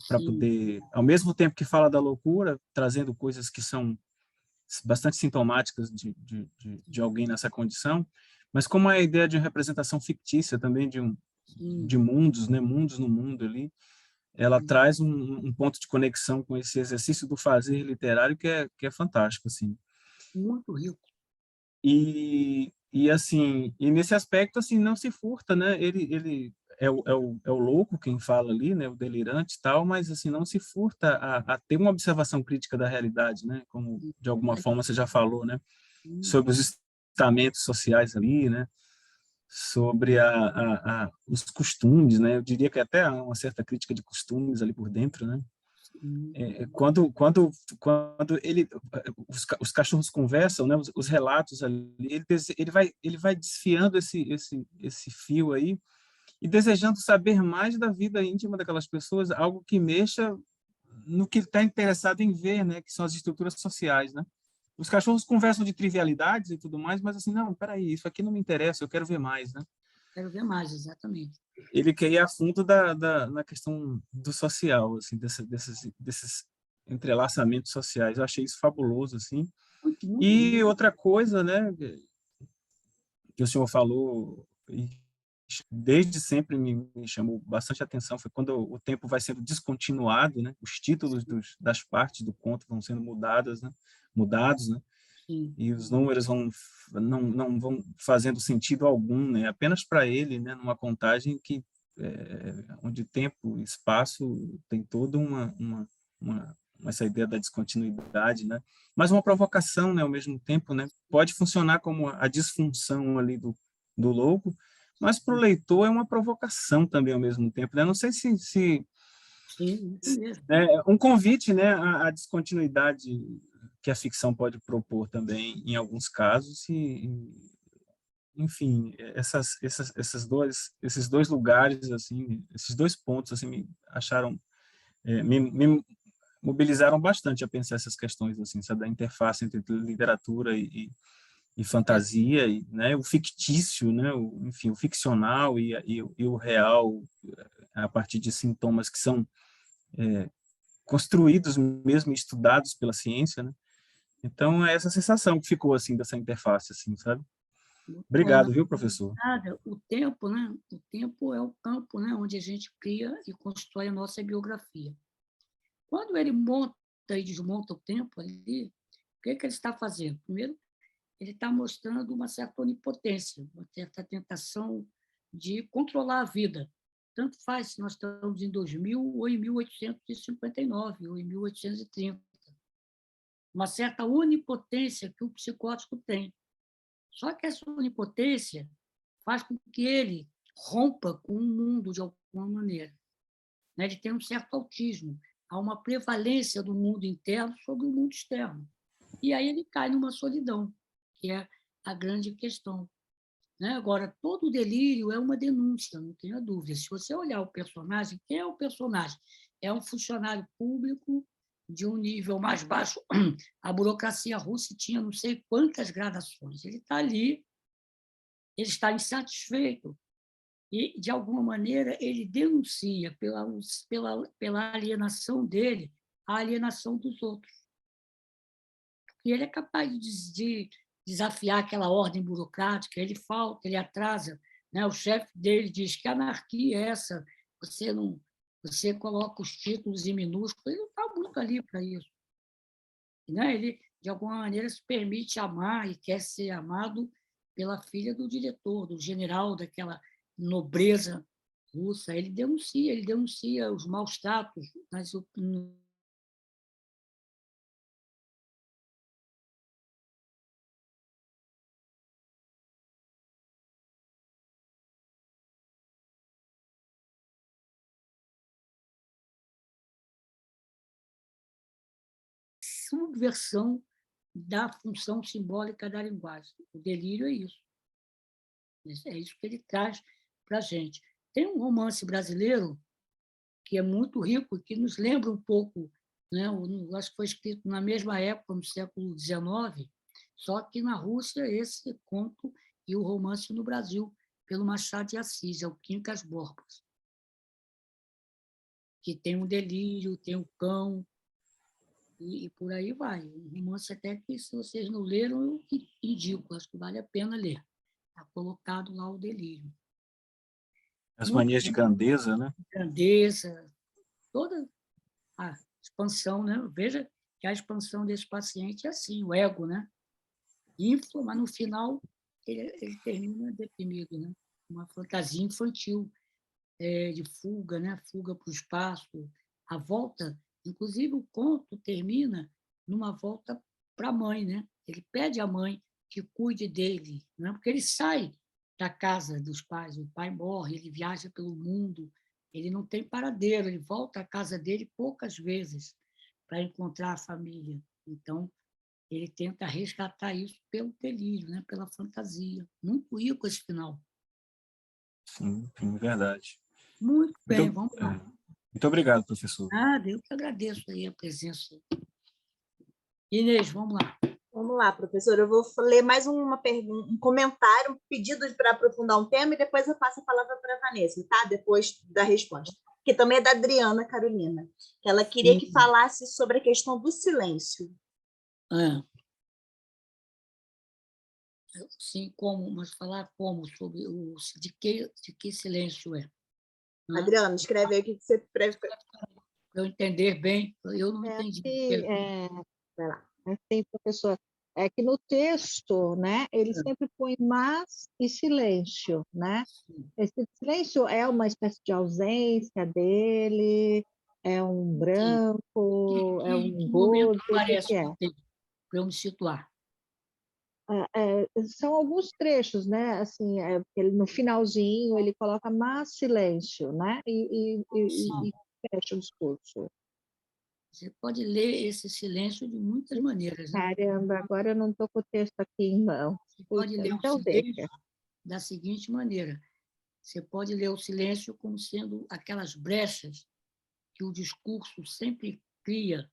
para Sim. poder, ao mesmo tempo que fala da loucura, trazendo coisas que são bastante sintomáticas de alguém nessa condição, mas como a ideia de representação fictícia também de mundos, né, mundos no mundo ali, ela traz um ponto de conexão com esse exercício do fazer literário que é fantástico, assim. Muito rico. E assim, e nesse aspecto assim não se furta, né? Ele é o louco quem fala ali, né? O delirante e tal, mas assim não se furta a ter uma observação crítica da realidade, né? Como de alguma forma você já falou, né? Sobre os estamentos sociais ali, né? Sobre os costumes, né? Eu diria que até há uma certa crítica de costumes ali por dentro, né? Quando os cachorros conversam, né, os relatos ali, ele vai desfiando esse fio aí e desejando saber mais da vida íntima daquelas pessoas, algo que mexa no que ele está interessado em ver, né, que são as estruturas sociais, né? Os cachorros conversam de trivialidades e tudo mais, mas assim, não, peraí, isso aqui não me interessa, eu quero ver mais, né? Quero ver mais, exatamente. Ele quer ir a fundo na questão do social, assim, desses entrelaçamentos sociais. Eu achei isso fabuloso, assim. Muito E rico. outra coisa, né, que o senhor falou, e desde sempre me chamou bastante atenção, foi quando o tempo vai sendo descontinuado, né, os títulos das partes do conto vão sendo mudados, né, Sim. e os números não vão fazendo sentido algum, né? Apenas para ele, né? Numa contagem que onde tempo e espaço tem toda essa ideia da descontinuidade, né? Mas uma provocação, né? Ao mesmo tempo, né? Pode funcionar como a disfunção ali do louco, mas para o leitor é uma provocação também ao mesmo tempo, né? Não sei se Sim, isso mesmo. um convite, né, à descontinuidade que a ficção pode propor também em alguns casos enfim, esses dois lugares assim, esses dois pontos assim me acharam me mobilizaram bastante a pensar essas questões assim, sabe, da interface entre literatura e fantasia e, né, o fictício, né, enfim, o ficcional e o real a partir de sintomas que são construídos mesmo, estudados pela ciência, né? Então, é essa sensação que ficou, assim, dessa interface, assim, sabe? Muito bom. Obrigado, viu, professor? Nada, o tempo, né? O tempo é o campo, né, onde a gente cria e constrói a nossa biografia. Quando ele monta e desmonta o tempo ali, o que ele está fazendo? Primeiro, ele está mostrando uma certa onipotência, uma certa tentação de controlar a vida. Tanto faz se nós estamos em 2000 ou em 1859 ou em 1830. Uma certa onipotência que o psicótico tem. Só que essa onipotência faz com que ele rompa com o mundo de alguma maneira. Ele tem um certo autismo. Há uma prevalência do mundo interno sobre o mundo externo. E aí ele cai numa solidão. que é a grande questão. Né? Agora, todo delírio é uma denúncia, não tenha dúvida. Se você olhar o personagem, quem é o personagem? É um funcionário público de um nível mais baixo. A burocracia russa tinha não sei quantas gradações. Ele está ali, ele está insatisfeito e, de alguma maneira, ele denuncia pela alienação dele a alienação dos outros. E ele é capaz de desafiar aquela ordem burocrática, ele falta, ele atrasa. Né? O chefe dele diz que anarquia é essa, você coloca os títulos em minúsculo, ele não está muito ali para isso. Né? Ele, de alguma maneira, se permite amar e quer ser amado pela filha do diretor, do general, daquela nobreza russa. Ele denuncia os maus tratos nas subversão da função simbólica da linguagem. O delírio é isso. É isso que ele traz para a gente. Tem um romance brasileiro que é muito rico e que nos lembra um pouco, né? Acho que foi escrito na mesma época, no século XIX, só que na Rússia esse conto e o romance no Brasil, pelo Machado de Assis, é o Quincas Borba, que tem um delírio, tem o cão, e por aí vai. Um romance até que, se vocês não leram, eu indico, acho que vale a pena ler. Está colocado lá o delírio. As Muito manias de grandeza, né? grandeza, toda a expansão, né? Veja que a expansão desse paciente é assim, o ego, né? Infla, mas no final ele termina deprimido, né? Uma fantasia infantil de fuga, né? Fuga para o espaço, a volta. Inclusive, o conto termina numa volta para a mãe, né? Ele pede à mãe que cuide dele, né? Porque ele sai da casa dos pais, o pai morre, ele viaja pelo mundo, ele não tem paradeiro, ele volta à casa dele poucas vezes para encontrar a família. Então, ele tenta resgatar isso pelo delírio, né? Pela fantasia. Muito rico esse final. Sim, verdade. Muito bem, Muito, vamos lá. muito obrigado, professor. Eu que agradeço aí a presença. Inês, vamos lá. Vamos lá, professor. Eu vou ler mais uma pergunta, um comentário, um pedido para aprofundar um tema, e depois eu passo a palavra para a Vanessa, tá? Depois da resposta. Que também é da Adriana Carolina, que ela queria que falasse sobre a questão do silêncio. Sim, como, mas falar como, sobre de que silêncio é. Adriana, escreve aí o que você prefere. Para eu entender bem, eu não entendi. Vai lá. Assim, professor, é que no texto, né, ele sempre põe mas e silêncio, né? Esse silêncio é uma espécie de ausência dele, é um branco, é um Que momento gordo, o aparece que é? no texto, para eu me situar? São alguns trechos, né? Assim, ele, no finalzinho ele coloca mas silêncio, né? E fecha o discurso. Você pode ler esse silêncio de muitas maneiras. Né? Caramba, agora eu não estou com o texto aqui em mão. Você pode ler Então o silêncio da seguinte maneira. Você pode ler o silêncio como sendo aquelas brechas que o discurso sempre cria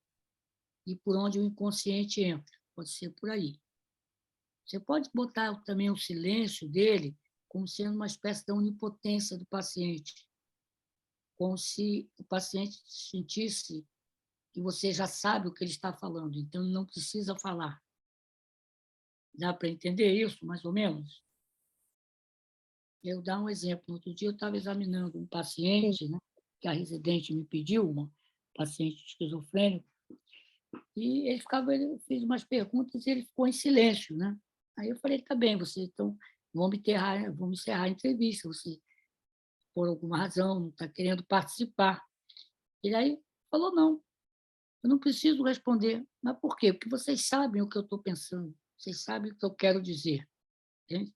e por onde o inconsciente entra. Pode ser por aí. Você pode botar também o silêncio dele como sendo uma espécie de onipotência do paciente, como se o paciente sentisse que você já sabe o que ele está falando, então ele não precisa falar. Dá para entender isso, mais ou menos? Eu dar um exemplo. No outro dia eu estava examinando um paciente, né, que a residente me pediu, uma paciente esquizofrênico, e ele fez umas perguntas e ele ficou em silêncio, né? Aí eu falei, tá bem, você então vamos encerrar a entrevista, você por alguma razão não está querendo participar. E aí falou, não, eu não preciso responder. Mas por quê? Porque vocês sabem o que eu estou pensando, vocês sabem o que eu quero dizer. Entende?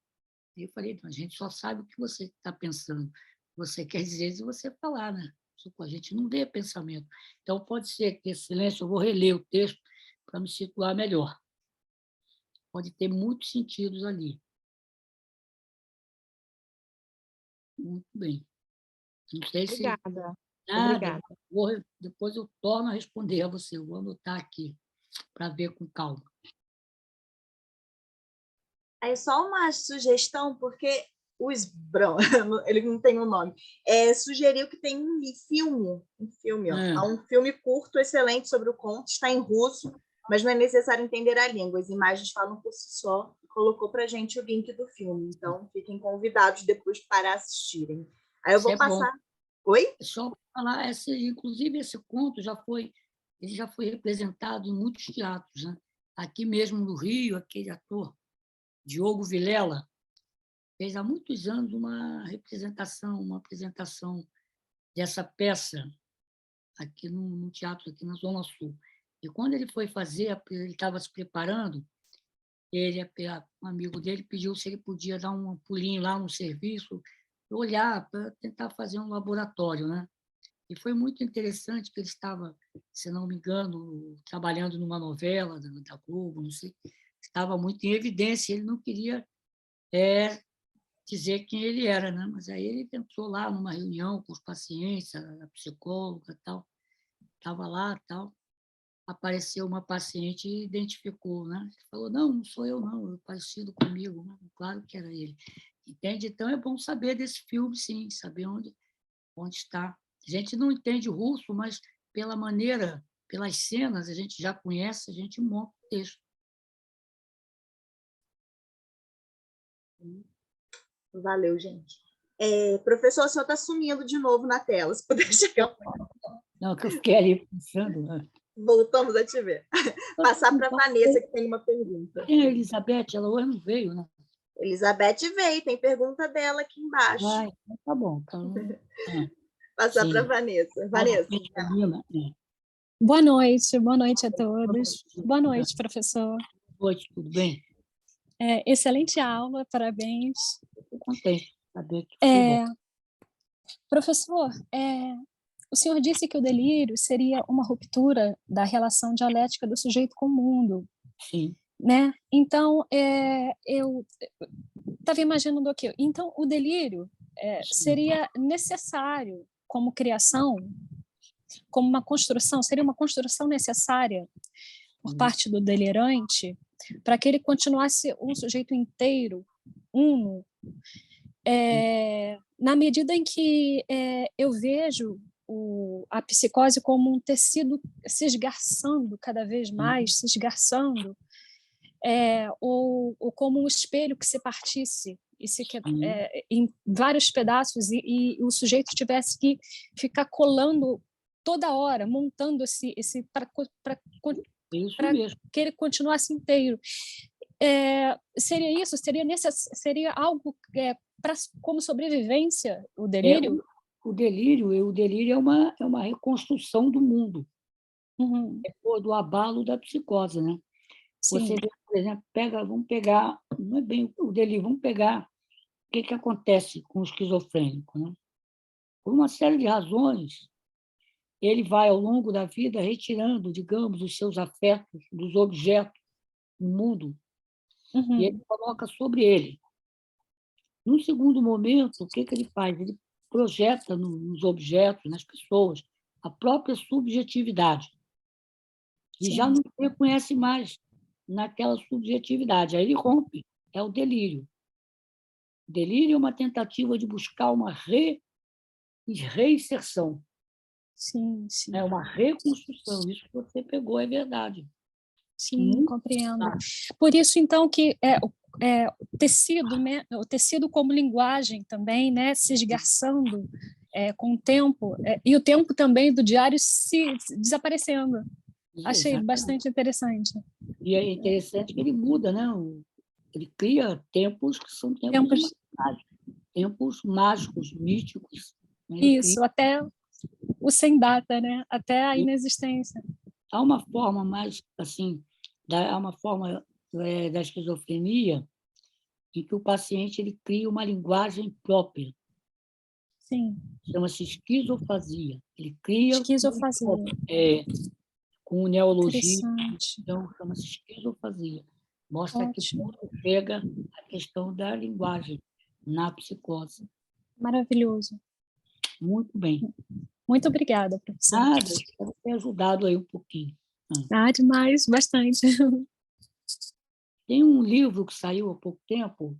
E eu falei, a gente só sabe o que você está pensando. Você quer dizer se você falar, né? A gente não lê pensamento. Então, pode ser que esse silêncio, eu vou reler o texto para me situar melhor. pode ter muitos sentidos ali. Muito bem. Não sei se Obrigada. nada, Obrigada. depois eu torno a responder a você, eu vou anotar aqui para ver com calma. É só uma sugestão, porque o Sbron, ele não tem um nome, sugeriu que tem um filme, ó. Há um filme curto, excelente sobre o conto, está em russo, mas não é necessário entender a língua, as imagens falam por si só, colocou para a gente o link do filme, então fiquem convidados depois para assistirem. Aí eu vou passar... Oi? Só para falar, inclusive esse conto ele já foi representado em muitos teatros, né? Aqui mesmo no Rio, aquele ator Diogo Vilela fez há muitos anos uma apresentação dessa peça aqui no teatro, aqui na Zona Sul. E quando ele foi fazer, ele estava se preparando, um amigo dele pediu se ele podia dar um pulinho lá no serviço, olhar, para tentar fazer um laboratório, né? E foi muito interessante que ele estava, se não me engano, trabalhando numa novela da Globo, não sei, estava muito em evidência, ele não queria dizer quem ele era, né? Mas aí ele entrou lá numa reunião com os pacientes, a psicóloga tal, estava lá tal, apareceu uma paciente e identificou, né? Ele falou, não sou eu não, é parecido comigo, né? Claro que era ele. Entende? Então é bom saber desse filme, sim, saber onde está. A gente não entende russo, mas pela maneira, pelas cenas, a gente já conhece, a gente monta o texto. Valeu, gente. Professor, o senhor está sumindo de novo na tela, se puder chegar. Não, que eu fiquei ali pensando. Né? Voltamos a te ver. Passar para a Vanessa, que tem uma pergunta. Quem é a Elizabeth? Ela hoje não veio, né? Elizabeth veio, tem pergunta dela aqui embaixo. Então tá bom. Então, Passar para a Vanessa. Vanessa. Boa noite a todos. Boa noite, professor. Boa noite, tudo bem? Excelente aula, parabéns. Estou contente de saber que foi bom. Professor, o senhor disse que o delírio seria uma ruptura da relação dialética do sujeito com o mundo. Sim. Né? Então, eu estava imaginando aqui. Então, o delírio seria necessário como criação, como uma construção, seria uma construção necessária por parte do delirante para que ele continuasse um sujeito inteiro, uno, na medida em que eu vejo a psicose como um tecido se esgarçando cada vez mais, se esgarçando, ou como um espelho que se partisse em vários pedaços e o sujeito tivesse que ficar colando toda hora, montando esse para que ele continuasse inteiro. Seria isso? Seria algo como sobrevivência, o delírio? O delírio é uma reconstrução do mundo, do abalo da psicose, né? Você, por exemplo, vamos pegar, não é bem o delírio, vamos pegar o que acontece com o esquizofrênico, né? Por uma série de razões, ele vai, ao longo da vida, retirando, digamos, os seus afetos dos objetos do mundo, e ele coloca sobre ele. Num segundo momento, o que ele faz? Ele projeta nos objetos, nas pessoas, a própria subjetividade. E já não se reconhece mais naquela subjetividade. Aí ele rompe, é o delírio. O delírio é uma tentativa de buscar uma reinserção. Sim. É uma reconstrução. Isso que você pegou é verdade. Sim, compreendo. Por isso, então, que o tecido, né, o tecido como linguagem também, né, se esgarçando com o tempo, e o tempo também do diário se desaparecendo. Achei bastante interessante. E é interessante que ele muda, né? Ele cria tempos que são tempos mágicos, místicos. Né? Isso, até o sem data, né? Até a inexistência. Há uma forma mais, assim, há uma forma da esquizofrenia em que o paciente ele cria uma linguagem própria. Sim. Chama-se esquizofasia. Ele cria... Esquizofasia. Com o neologismo, Interessante. então chama-se esquizofasia. Mostra que Ótimo. ponto chega a questão da linguagem na psicose. Maravilhoso. Muito bem. Muito obrigada, professor. Nada, espero ter ajudado aí um pouquinho. Demais, bastante. Tem um livro que saiu há pouco tempo,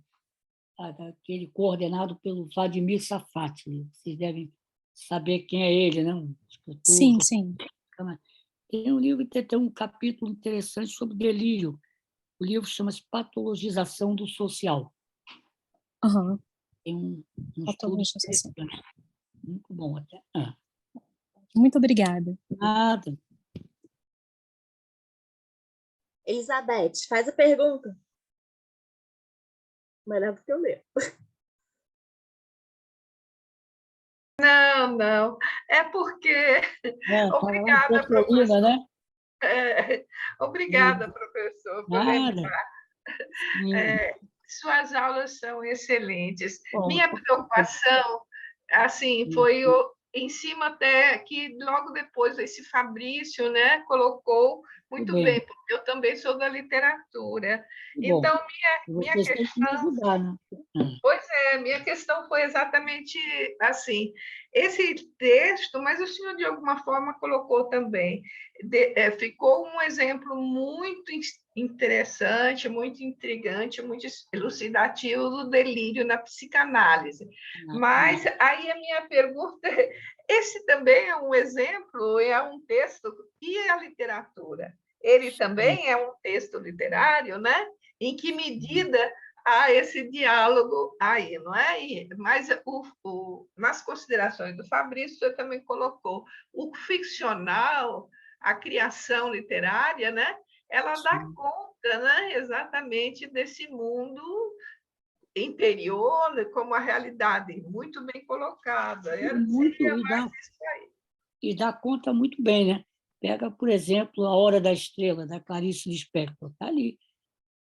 aquele coordenado pelo Vladimir Safati. Vocês devem saber quem é ele, né? Um escritor. Sim, sim. Tem um livro que tem um capítulo interessante sobre delírio. O livro chama-se Patologização do Social. Uhum. Tem um estudo Patologização. interessante. Muito bom até. Muito obrigada. Nada. Elizabeth, faz a pergunta. Melhor do que eu ler. Não. É porque... Obrigada, professor. Né? Obrigada, professor, por lembrar. Suas aulas são excelentes. Minha preocupação, assim, foi em cima até que logo depois esse Fabrício, né, colocou muito bem, porque eu também sou da literatura. Então, minha questão... Ajudar, né? Pois é, minha questão foi exatamente assim, esse texto, mas o senhor, de alguma forma, colocou também, ficou um exemplo muito interessante, muito intrigante, muito elucidativo do delírio na psicanálise. Mas aí a minha pergunta é, esse também é um exemplo, é um texto, e a literatura? Ele também é um texto literário, né? Em que medida há esse diálogo aí, não é? Mas nas considerações do Fabrício, você também colocou o ficcional, a criação literária, né? Ela dá conta, né? Exatamente desse mundo interior, como a realidade, muito bem colocada. Seria mais isso aí. E dá conta muito bem, né? Pega, por exemplo, A Hora da Estrela, da Clarice Lispector. Está ali.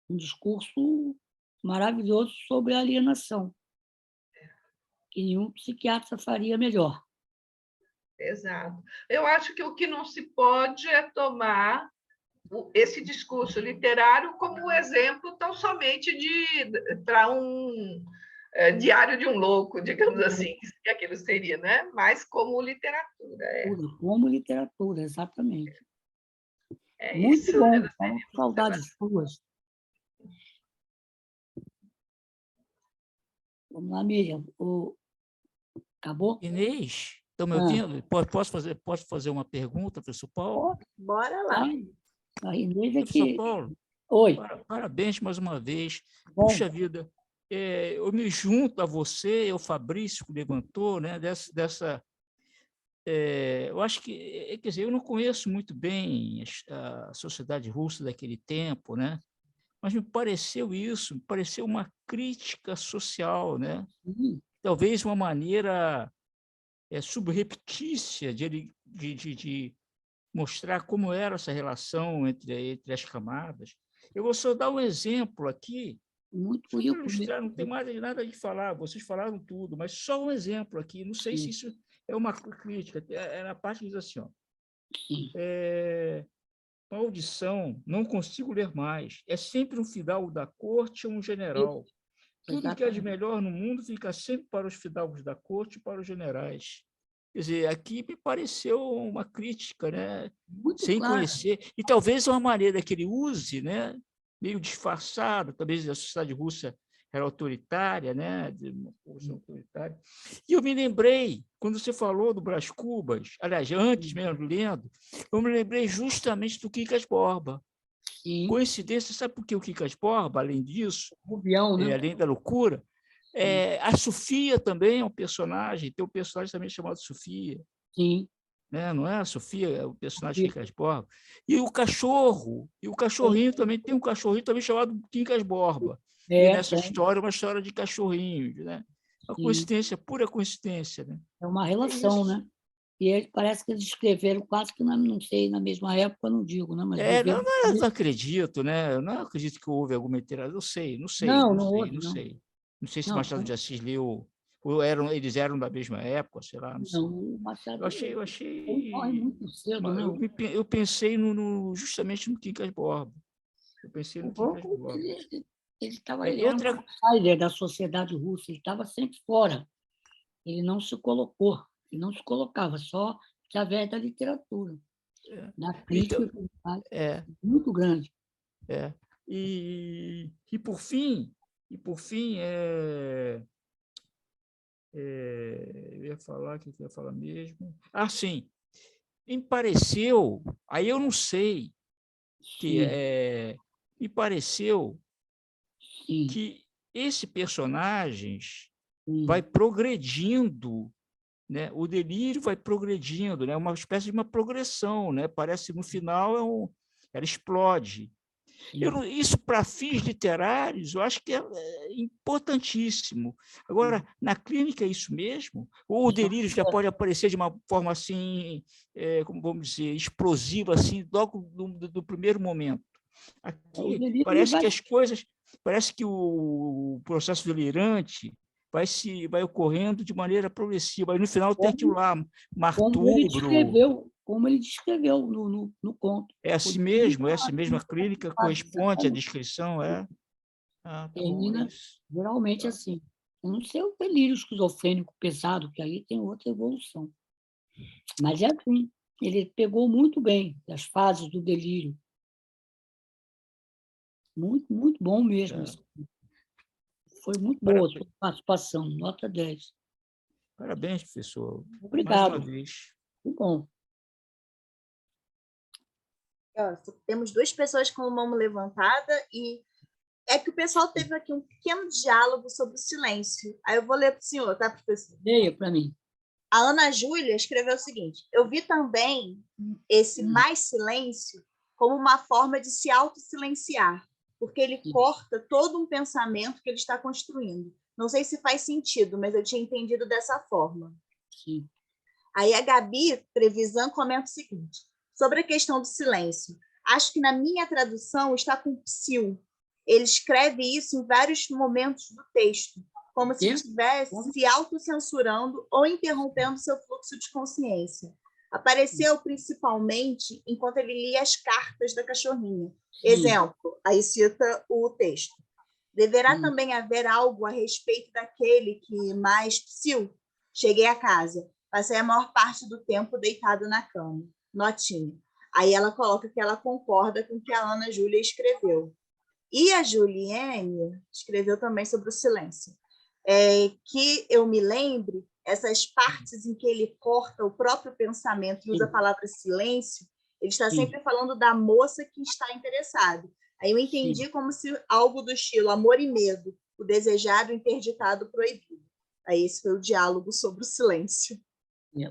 Um discurso maravilhoso sobre a alienação, que nenhum psiquiatra faria melhor. Exato. Eu acho que o que não se pode é tomar esse discurso literário como exemplo tão somente para um diário de um louco, digamos assim, que aquilo seria, né? Mas como literatura. Como literatura, exatamente. Muito isso, bom, saudades suas. Vamos lá, Miriam. Acabou? Inês, estão me ouvindo? Posso fazer uma pergunta, professor Paulo? Bora lá. A Inês é professor que... Paulo, Oi. Parabéns mais uma vez. Bom. Puxa vida, eu me junto a você, ao Fabrício que levantou, né, eu acho que, quer dizer, eu não conheço muito bem a sociedade russa daquele tempo, né? Mas me pareceu uma crítica social, né? Talvez uma maneira subreptícia de mostrar como era essa relação entre as camadas. Eu vou só dar um exemplo aqui, muito ilustrar, não tem mais nada de falar, vocês falaram tudo, mas só um exemplo aqui, não sei se isso é uma crítica, na parte que diz assim, ó, maldição, não consigo ler mais, é sempre um fidalgo da corte ou um general. Tudo que é de melhor no mundo fica sempre para os fidalgos da corte e para os generais. Quer dizer, aqui me pareceu uma crítica, né? Sem conhecer, e talvez uma maneira que ele use, né? Meio disfarçado, talvez a sociedade russa era autoritária, né? Autoritária. E eu me lembrei, quando você falou do Brás Cubas, aliás, antes mesmo, lendo, eu me lembrei justamente do Quincas Borba. Coincidência, sabe por que o Quincas Borba, além disso, Rubião, né? Além da loucura, a Sofia também é um personagem, tem um personagem também chamado Sofia. Sim. Né? Não é a Sofia, é o personagem Quincas Borba. E o cachorrinho também, tem um cachorrinho também chamado Quincas Borba. E nessa história, uma história de cachorrinhos, né? Uma coincidência, pura coincidência. Né? É uma relação, né? E parece que eles escreveram quase que, não sei, na mesma época, não digo, né? Mas eu não acredito, né? Eu não acredito que houve alguma interação. Não sei. Não sei se Machado de Assis leu, ou eles eram da mesma época, sei lá. Não sei. Machado, eu achei morre muito cedo, né? Eu pensei justamente no Quincas Borba. Eu pensei no O Quincas Gogol, Borba. ele era um outsider da sociedade russa, ele estava sempre fora. Ele não se colocou, ele não se colocava, só através da literatura, da crítica Então, que ele faz, é, muito grande. é. E por fim, eu ia falar, o que eu ia falar mesmo? Ah, sim, me pareceu, aí eu não sei, me pareceu Sim, que esse personagem sim, vai progredindo, né? O delírio vai progredindo, né? Uma espécie de uma progressão, né? Parece no final ela explode. sim. Isso, para fins literários, eu acho que é importantíssimo. Agora, na clínica é isso mesmo? Ou o delírio já pode aparecer de uma forma assim, como vamos dizer, explosiva, assim, logo do primeiro momento? O Aqui delírio ele parece vai que as coisas, parece que o processo delirante vai ocorrendo de maneira progressiva. Aí no final tem aquilo lá, martubro. como ele descreveu no conto. É O assim delírio mesmo, essa mesma clínica corresponde à descrição, é? Ah, tá bom, é termina isso. geralmente Tá. assim. Eu não sei o delírio esquizofrênico pesado, que aí tem outra evolução. Mas é assim, ele pegou muito bem as fases do delírio. Muito, muito bom mesmo. É. Foi muito boa a sua participação, nota 10. Parabéns, professor. Mais uma Obrigado, vez. muito bom. Ó, temos duas pessoas com a mão levantada e é que o pessoal teve aqui um pequeno diálogo sobre o silêncio. Aí eu vou ler para o senhor, tá, professor? Leia para mim. A Ana Júlia escreveu o seguinte: eu vi também esse mais silêncio como uma forma de se autossilenciar, porque ele corta todo um pensamento que ele está construindo. Não sei se faz sentido, mas eu tinha entendido dessa forma. Sim. Aí a Gabi Trevisan comenta o seguinte: sobre a questão do silêncio. Acho que na minha tradução está com psil. Ele escreve isso em vários momentos do texto, como se estivesse se autocensurando ou interrompendo seu fluxo de consciência. Apareceu principalmente enquanto ele lia as cartas da cachorrinha. Exemplo, aí cita o texto. Deverá também haver algo a respeito daquele que mais psil. Cheguei a casa, passei a maior parte do tempo deitado na cama. Notinha. Aí ela coloca que ela concorda com o que a Ana Júlia escreveu. E a Juliane escreveu também sobre o silêncio. Que eu me lembre, essas partes em que ele corta o próprio pensamento e usa a palavra silêncio, ele está sempre falando da moça que está interessada. Aí eu entendi como se algo do estilo amor e medo, o desejado, interditado, proibido. Aí esse foi o diálogo sobre o silêncio.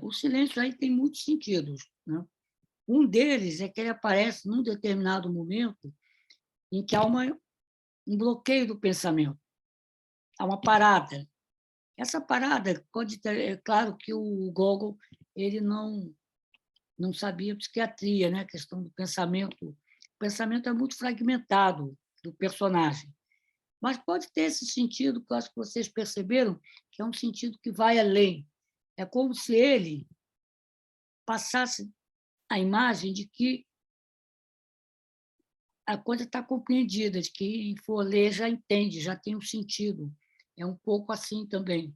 O silêncio aí tem muitos sentidos, né? Um deles é que ele aparece num determinado momento em que há um bloqueio do pensamento, há uma parada. Essa parada pode ter, é claro que o Gogol ele não sabia psiquiatria, né? A questão do pensamento. O pensamento é muito fragmentado do personagem, mas pode ter esse sentido que eu acho que vocês perceberam, que é um sentido que vai além. É como se ele passasse a imagem de que a coisa está compreendida, de que quem for ler já entende, já tem um sentido. É um pouco assim também,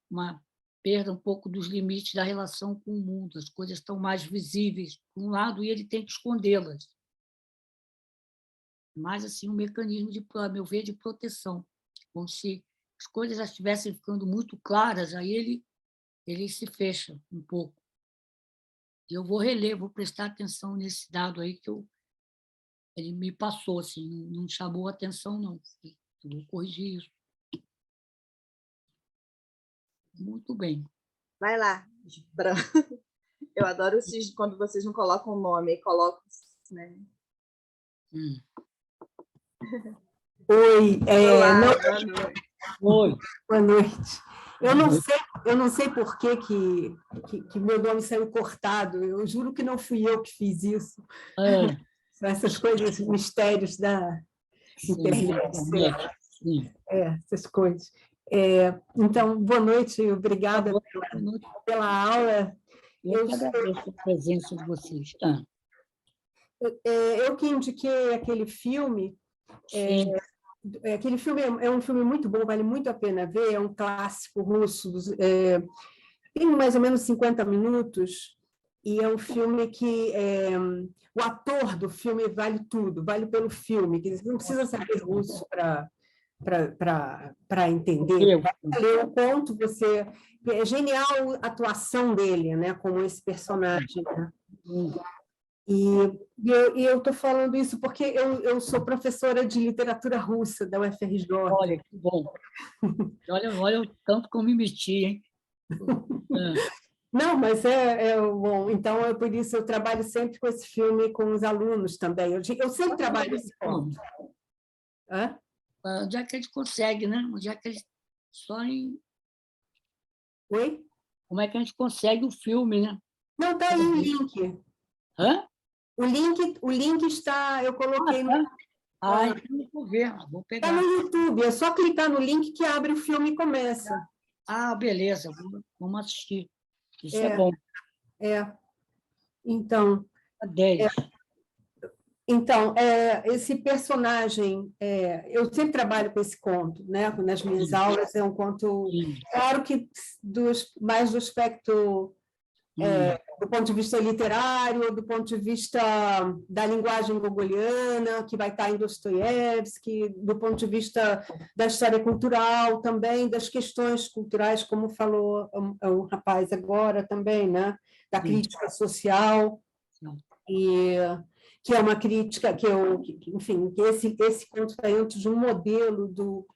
uma perda um pouco dos limites da relação com o mundo. As coisas estão mais visíveis, por um lado, e ele tem que escondê-las. Mas, assim, um mecanismo, a meu ver, de proteção. Como se as coisas já estivessem ficando muito claras, aí ele se fecha um pouco. E eu vou reler, vou prestar atenção nesse dado aí que ele me passou, assim, não chamou a atenção, não. Eu vou corrigir isso. Muito bem. Vai lá, Gibran. Eu adoro quando vocês não colocam o nome, e colocam, né? Oi, Olá, boa noite. Oi. Boa noite. Eu não sei por que meu nome saiu cortado. Eu juro que não fui eu que fiz isso. Essas coisas, mistérios da internet. Essas coisas. Então, boa noite, obrigada pela aula. Eu que agradeço a presença de vocês. Eu que indiquei aquele filme. Aquele filme é um filme muito bom, vale muito a pena ver, é um clássico russo, tem mais ou menos 50 minutos, e é um filme que o ator do filme vale tudo, vale pelo filme, que não precisa saber russo para entender. Vai ler o conto, é genial a atuação dele, né, como esse personagem, né? E eu estou falando isso porque eu sou professora de literatura russa da UFRJ. Olha, que bom. Olha o tanto que eu me meti, hein? Não, mas bom. Então, por isso eu trabalho sempre com esse filme com os alunos também. Eu sempre trabalho esse ponto. Onde é que a gente consegue, né? Onde é que a gente... Só em... Oi? Como é que a gente consegue o filme, né? Não, está aí o link. Hã? O link está... Eu coloquei no... Então vou ver, vou pegar. Está no YouTube, é só clicar no link que abre o filme e começa. Beleza, vamos assistir. Isso é bom. Então... 10. Então, esse personagem, eu sempre trabalho com esse conto, né? Nas minhas aulas, é um conto, claro que mais do aspecto, do ponto de vista literário, do ponto de vista da linguagem gogoliana, que vai estar em Dostoiévski, do ponto de vista da história cultural também, das questões culturais, como falou o rapaz agora também, né? Da crítica social, que é uma crítica enfim, que esse conto está dentro de um modelo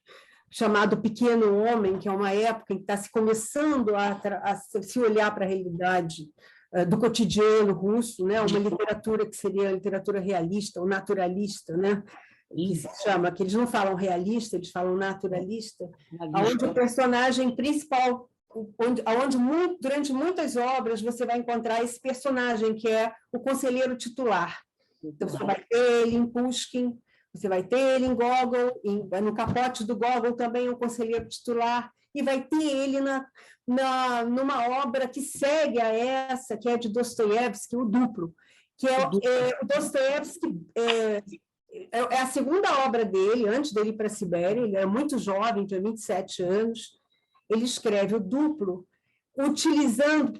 chamado Pequeno Homem, que é uma época em que está se começando a se olhar para a realidade do cotidiano russo, né? Uma literatura que seria a literatura realista ou naturalista, né? Que se chama, que eles não falam realista, eles falam naturalista, onde o personagem principal, durante muitas obras você vai encontrar esse personagem que é o conselheiro titular. Então, você vai ter ele em Pushkin, você vai ter ele em Gogol, no Capote do Gogol também é um conselheiro titular, e vai ter ele numa obra que segue a essa, que é de Dostoiévski, o Duplo, que o Dostoiévski é a segunda obra dele, antes dele ir para a Sibéria, ele era muito jovem, tinha 27 anos, ele escreve o Duplo,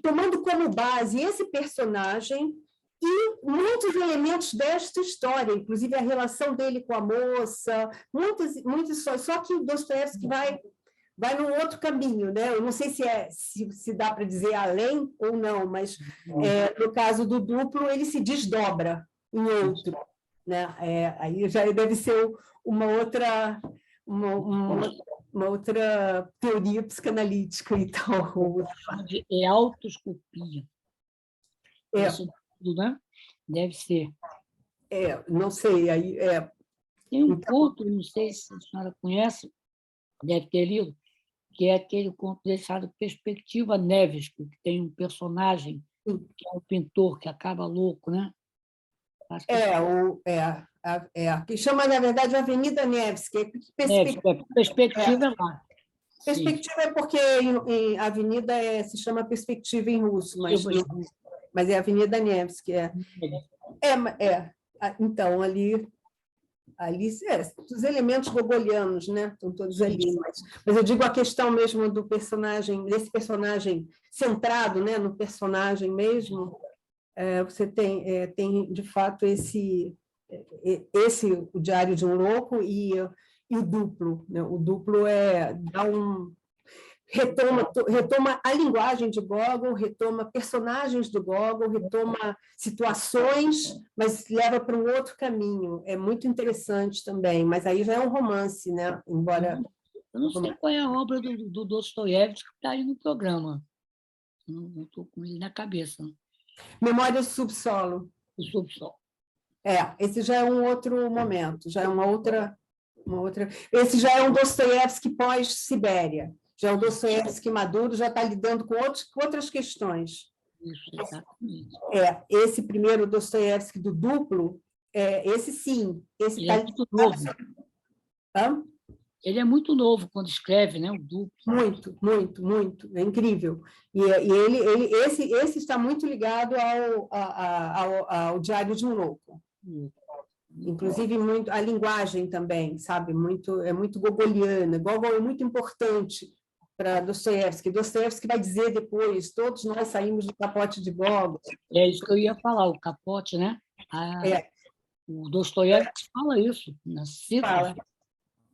tomando como base esse personagem e muitos elementos desta história, inclusive a relação dele com a moça, muitas só que o Dostoiévski vai num outro caminho, né? Eu não sei se dá para dizer além ou não, mas no caso do Duplo ele se desdobra em outro, né? Aí já deve ser uma outra teoria psicanalítica, então. É autoscopia. Isso tudo, né? Deve ser. Não sei. Tem um conto, não sei se a senhora conhece, deve ter lido, que é aquele conto deixado Perspectiva Nevsky, que tem um personagem que é um pintor que acaba louco, né? Que chama, na verdade, Avenida Nevsky. Perspectiva lá. Perspectiva é porque em Avenida se chama Perspectiva em russo, mas é Avenida Nevsky. Então, ali os elementos gogolianos, né? Estão todos ali, mas eu digo a questão mesmo do personagem, desse personagem centrado, né? No personagem mesmo, você tem de fato o Diário de um Louco e o Duplo, né? O Duplo retoma a linguagem de Gogol, retoma personagens do Gogol, retoma situações, mas leva para um outro caminho. É muito interessante também, mas aí já é um romance, né? Embora... Eu não sei qual é a obra do Dostoiévski que está aí no programa. Não estou com ele na cabeça. Memórias do Subsolo. O Subsolo. Esse já é um outro momento, já é uma outra... Esse já é um Dostoiévski pós-Sibéria. Já o Dostoiévski maduro já está lidando com outras questões. Isso, exatamente. Esse primeiro Dostoiévski do Duplo, esse sim. Esse é muito novo. Ele é muito novo quando escreve, né? O Duplo. Muito, muito, muito. É incrível. E esse está muito ligado ao Diário de um Louco. Inclusive, muito, a linguagem também, sabe? É muito gogoliana. Gogol é muito importante para Dostoiévski. Dostoiévski vai dizer depois, todos nós saímos do capote de Gogol. É isso que eu ia falar, o capote, né? O Dostoiévski fala isso,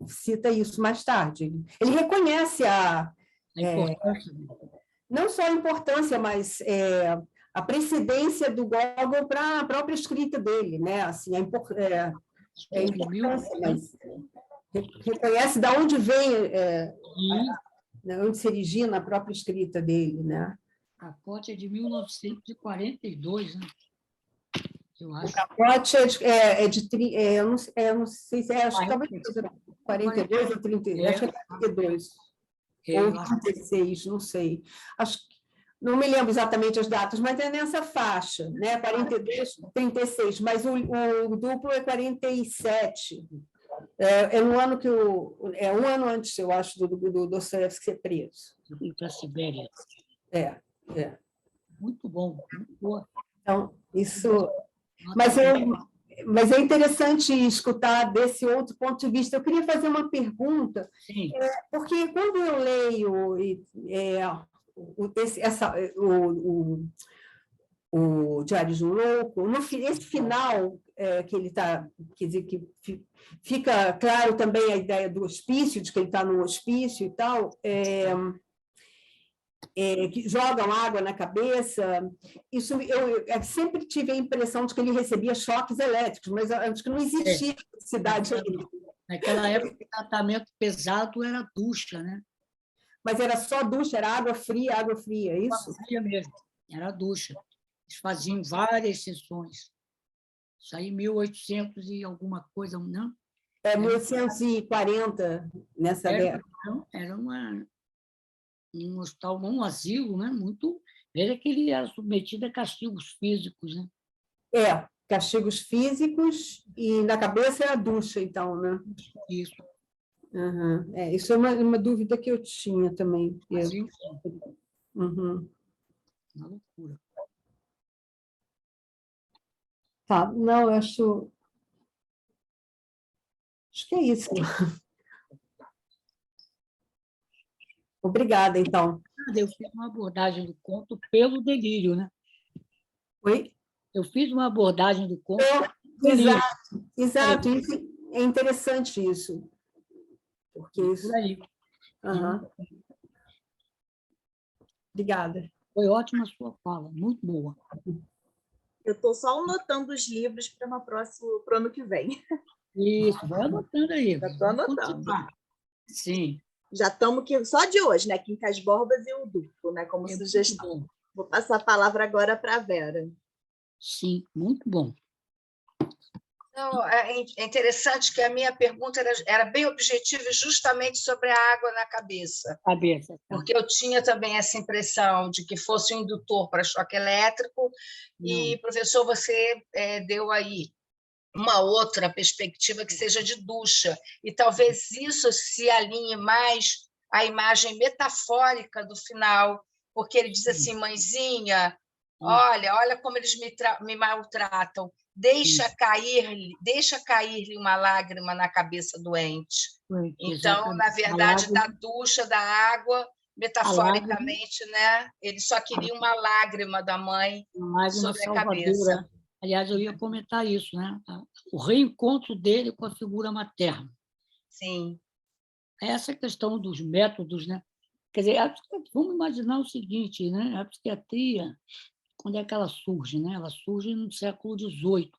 cita isso mais tarde. Ele reconhece a importância. Não só a importância, mas a precedência do Gogol para a própria escrita dele, né? Assim, a importância, mas reconhece de onde vem, onde se origina a própria escrita dele, né? Capote é de 1942, né? Eu acho. O Capote eu não sei se acho que talvez 42 ou 32, acho que é 42. Ou 36, não sei. Não me lembro exatamente as datas, mas é nessa faixa, né? 42, 36, mas o duplo é 47. É um ano um ano antes, eu acho, do Dostoiévski ser preso. Para a Sibéria. Muito bom, muito boa. Então, isso... Mas é interessante escutar desse outro ponto de vista. Eu queria fazer uma pergunta, porque quando eu leio o Diário de um Louco, esse final que ele está, quer dizer, que fica claro também a ideia do hospício, de que ele está no hospício e tal, que jogam água na cabeça. Isso eu sempre tive a impressão de que ele recebia choques elétricos, mas acho que não existia necessidade ainda. Naquela época, o tratamento pesado era ducha, né? Mas era só ducha, era água fria, é isso? Água fria mesmo, era ducha. Eles faziam várias sessões. Isso aí, 1800 e alguma coisa, não? 1840, nessa década. Era um hospital, um asilo, né? Muito. Veja que ele era submetido a castigos físicos, né? Castigos físicos e na cabeça era ducha, então, né? Isso. Isso é uma dúvida que eu tinha também. Uma loucura. Tá, não, eu acho que é isso. Obrigada, então. Eu fiz uma abordagem do conto pelo delírio, né? Oi? Eu fiz uma abordagem do conto pelo delírio. Exato. É interessante isso. Porque isso... Obrigada. Foi ótima a sua fala, muito boa. Eu estou só anotando os livros para o ano que vem. Isso, vai anotando aí. Já estou anotando. Sim. Já estamos só de hoje, né? Quincas Borbas e o duplo, né? Como sugestão. Vou passar a palavra agora para a Vera. Sim, muito bom. Não, é interessante que a minha pergunta era bem objetiva e justamente sobre a água na cabeça. Porque eu tinha também essa impressão de que fosse um indutor para choque elétrico e, professor, você deu aí uma outra perspectiva que seja de ducha, e talvez isso se alinhe mais à imagem metafórica do final, porque ele diz assim, mãezinha, olha como eles me maltratam, deixa cair-lhe uma lágrima na cabeça doente. Então, na verdade, da ducha, da água, metaforicamente, né? Ele só queria uma lágrima da mãe sobre a cabeça. Aliás, eu ia comentar isso, né? O reencontro dele com a figura materna. Sim. Essa questão dos métodos, né? Quer dizer, vamos imaginar o seguinte, né? A psiquiatria, quando é que ela surge, né? Ela surge no século XVIII.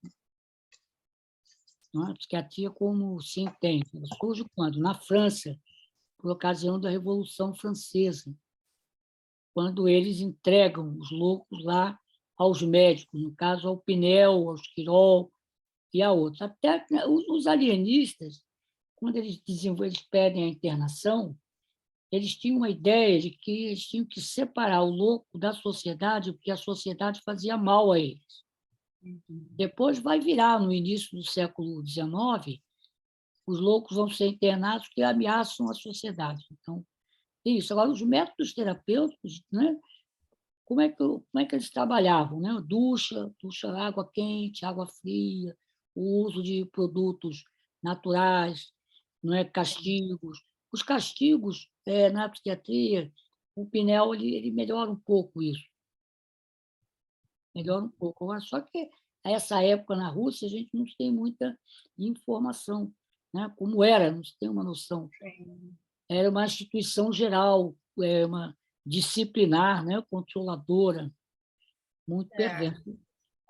A psiquiatria como se entende. Ela surge quando? Na França, por ocasião da Revolução Francesa, quando eles entregam os loucos lá aos médicos, no caso ao Pinel, ao Esquirol e a outros. Até os alienistas, quando eles pedem a internação, eles tinham uma ideia de que eles tinham que separar o louco da sociedade, porque a sociedade fazia mal a eles. Depois vai virar, no início do século XIX, os loucos vão ser internados que ameaçam a sociedade. Então, é isso. Agora, os métodos terapêuticos, né? Como é que eles trabalhavam, né? Ducha, água quente, água fria, o uso de produtos naturais, não é, castigos. Os castigos na psiquiatria, o Pinel ele melhora um pouco isso. Melhora um pouco. Só que, a essa época, na Rússia, a gente não tem muita informação, né? Como era, não se tem uma noção. Era uma instituição geral, uma disciplinar, né? Controladora, muito perversa.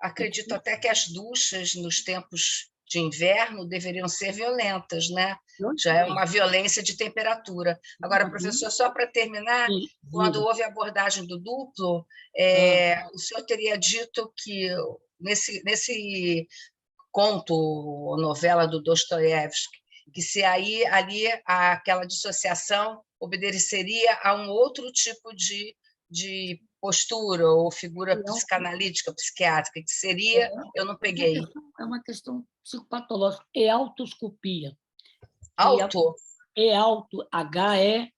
Acredito até que as duchas, nos tempos de inverno, deveriam ser violentas, né? Já é uma violência de temperatura. Agora, professor, só para terminar, quando houve a abordagem do duplo, o senhor teria dito que nesse conto ou novela do Dostoiévski, que se ali aquela dissociação obedeceria a um outro tipo de postura ou figura psicanalítica, psiquiátrica, que seria, eu não peguei. É uma questão psicopatológica, é autoscopia. Auto? É auto, H-E-A-U,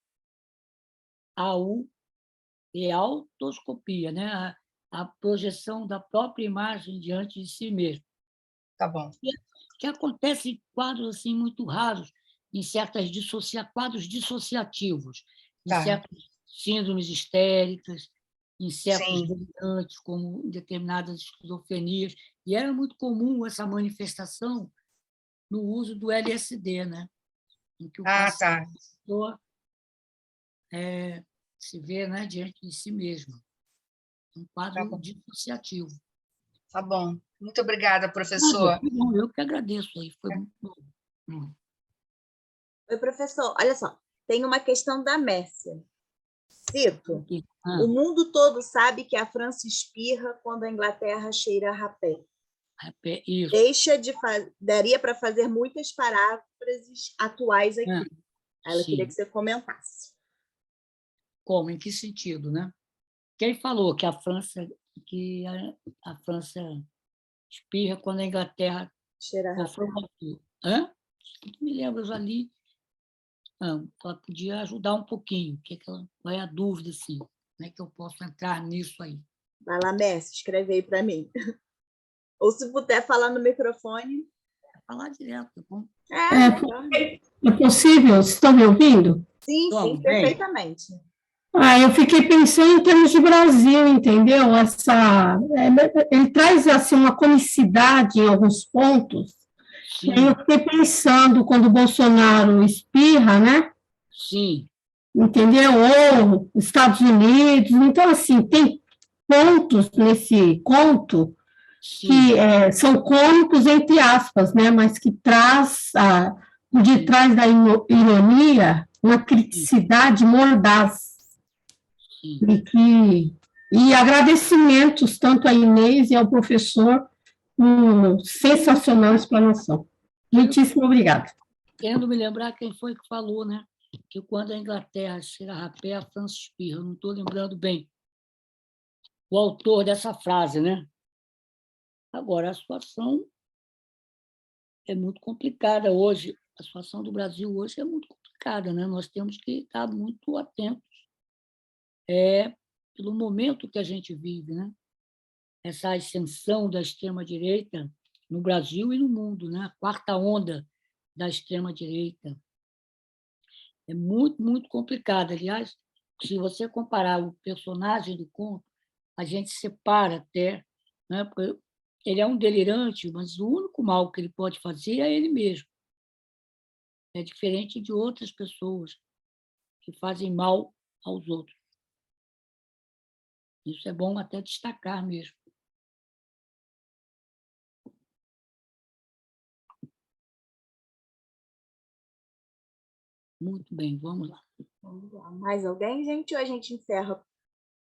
é autoscopia, né? A projeção da própria imagem diante de si mesmo. Tá bom. Que acontece em quadros assim, muito raros, em certas quadros dissociativos, em certas síndromes histéricas, em certos delirantes, como em determinadas esquizofrenias. E era muito comum essa manifestação no uso do LSD, né? Em que o paciente se vê, né, diante de si mesmo. Um quadro dissociativo. Tá bom. Muito obrigada, professor. Eu que agradeço. Aí. Foi muito bom. Oi, professor. Olha só, tem uma questão da Mércia. Cito, o mundo todo sabe que a França espirra quando a Inglaterra cheira a rapé. Isso. Daria para fazer muitas paráfrases atuais aqui. Ela queria que você comentasse. Como? Em que sentido, né? Quem falou que a França espirra quando a Inglaterra cheira a rapé? Me lembro, eu já li. Ela podia ajudar um pouquinho. Qual é a dúvida, assim? Como é que eu posso entrar nisso aí? Vai lá, Messi, escreve aí para mim. Ou se puder falar no microfone. Falar direto, tá bom? É possível? Vocês estão me ouvindo? Sim, perfeitamente. Eu fiquei pensando em termos de Brasil, entendeu? Ele traz assim, uma comicidade em alguns pontos. E aí eu fiquei pensando, quando o Bolsonaro espirra, né? Sim. Entendeu? Ou Estados Unidos. Então, assim, tem pontos nesse conto que são cômicos, entre aspas, né? Mas que traz, por detrás da ironia, uma criticidade mordaz. E agradecimentos tanto a Inês e ao professor, sensacional explanação. Muitíssimo obrigada. Querendo me lembrar quem foi que falou, né? Que quando a Inglaterra cheira a rapé, a França espirra. Eu não estou lembrando bem o autor dessa frase, né? Agora, a situação é muito complicada hoje. A situação do Brasil hoje é muito complicada, né? Nós temos que estar muito atentos pelo momento que a gente vive, né? Essa ascensão da extrema-direita no Brasil e no mundo, né? A quarta onda da extrema-direita. É muito, muito complicado. Aliás, se você comparar o personagem do conto, a gente separa até, né? Porque ele é um delirante, mas o único mal que ele pode fazer é ele mesmo. É diferente de outras pessoas que fazem mal aos outros. Isso é bom até destacar mesmo. Muito bem, vamos lá. Mais alguém, gente? Ou a gente encerra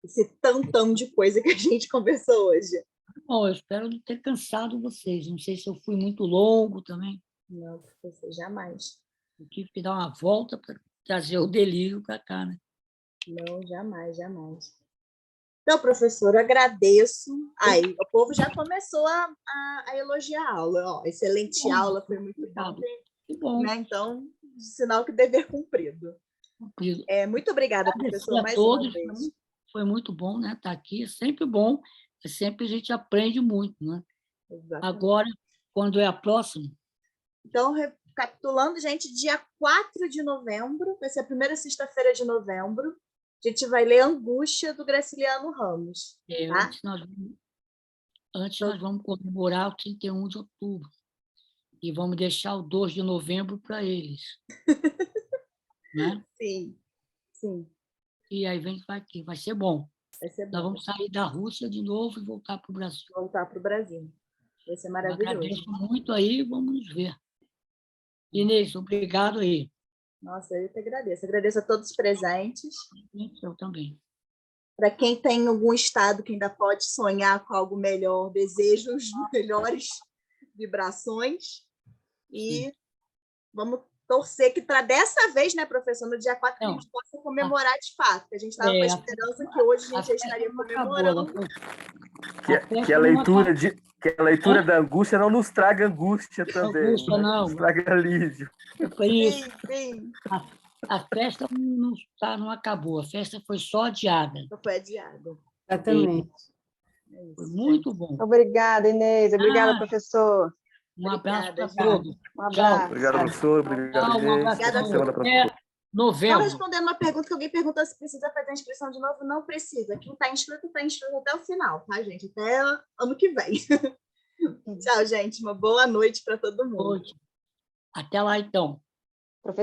esse tantão de coisa que a gente conversou hoje? Bom, eu espero não ter cansado vocês. Não sei se eu fui muito longo também. Não, professor, jamais. Eu tive que dar uma volta para trazer o delírio para cá, né? Não, jamais, jamais. Então, professor, eu agradeço. Aí, o povo já começou a elogiar a aula. Excelente aula, foi muito bom. Que bom. Né? Então, sinal que dever cumprido. Muito obrigada, professor, mais uma vez. Foi muito bom, né? Estar aqui, é sempre bom. Sempre a gente aprende muito, né? Exatamente. Agora, Quando é a próxima? Então, recapitulando, gente, dia 4 de novembro, vai ser a primeira sexta-feira de novembro, a gente vai ler Angústia, do Graciliano Ramos. Tá? Antes nós vamos comemorar o 31 de outubro. E vamos deixar o 2 de novembro para eles. Né? Sim, sim. E aí vai ser bom. Vai ser bom. Nós vamos sair da Rússia de novo e voltar para o Brasil. Voltar para o Brasil. Vai ser maravilhoso. Eu agradeço muito aí, vamos nos ver. Inês, obrigado aí. Nossa, eu que agradeço. Agradeço a todos os presentes. Eu também. Para quem tem algum estado que ainda pode sonhar com algo melhor, desejo os melhores vibrações. E Sim. Vamos torcer que para dessa vez, né, professor, no dia 4 a gente possa comemorar de fato, porque a gente estava com a esperança que hoje a gente já estaria comemorando. Que a leitura da angústia não nos traga angústia também. Angústia, né? Não. Nos traga alívio. Isso. Sim. A festa não acabou, a festa foi só adiada. Foi adiada. Exatamente. Foi muito bom. Obrigada, Inês. Obrigada, professor. Um abraço para todos. Um abraço. Obrigado, professor. Obrigado, Inês. Novembro. Só respondendo uma pergunta que alguém perguntou se precisa fazer a inscrição de novo. Não precisa. Quem está inscrito até o final, tá, gente? Até ano que vem. Tchau, gente. Uma boa noite para todo mundo. Até lá, então.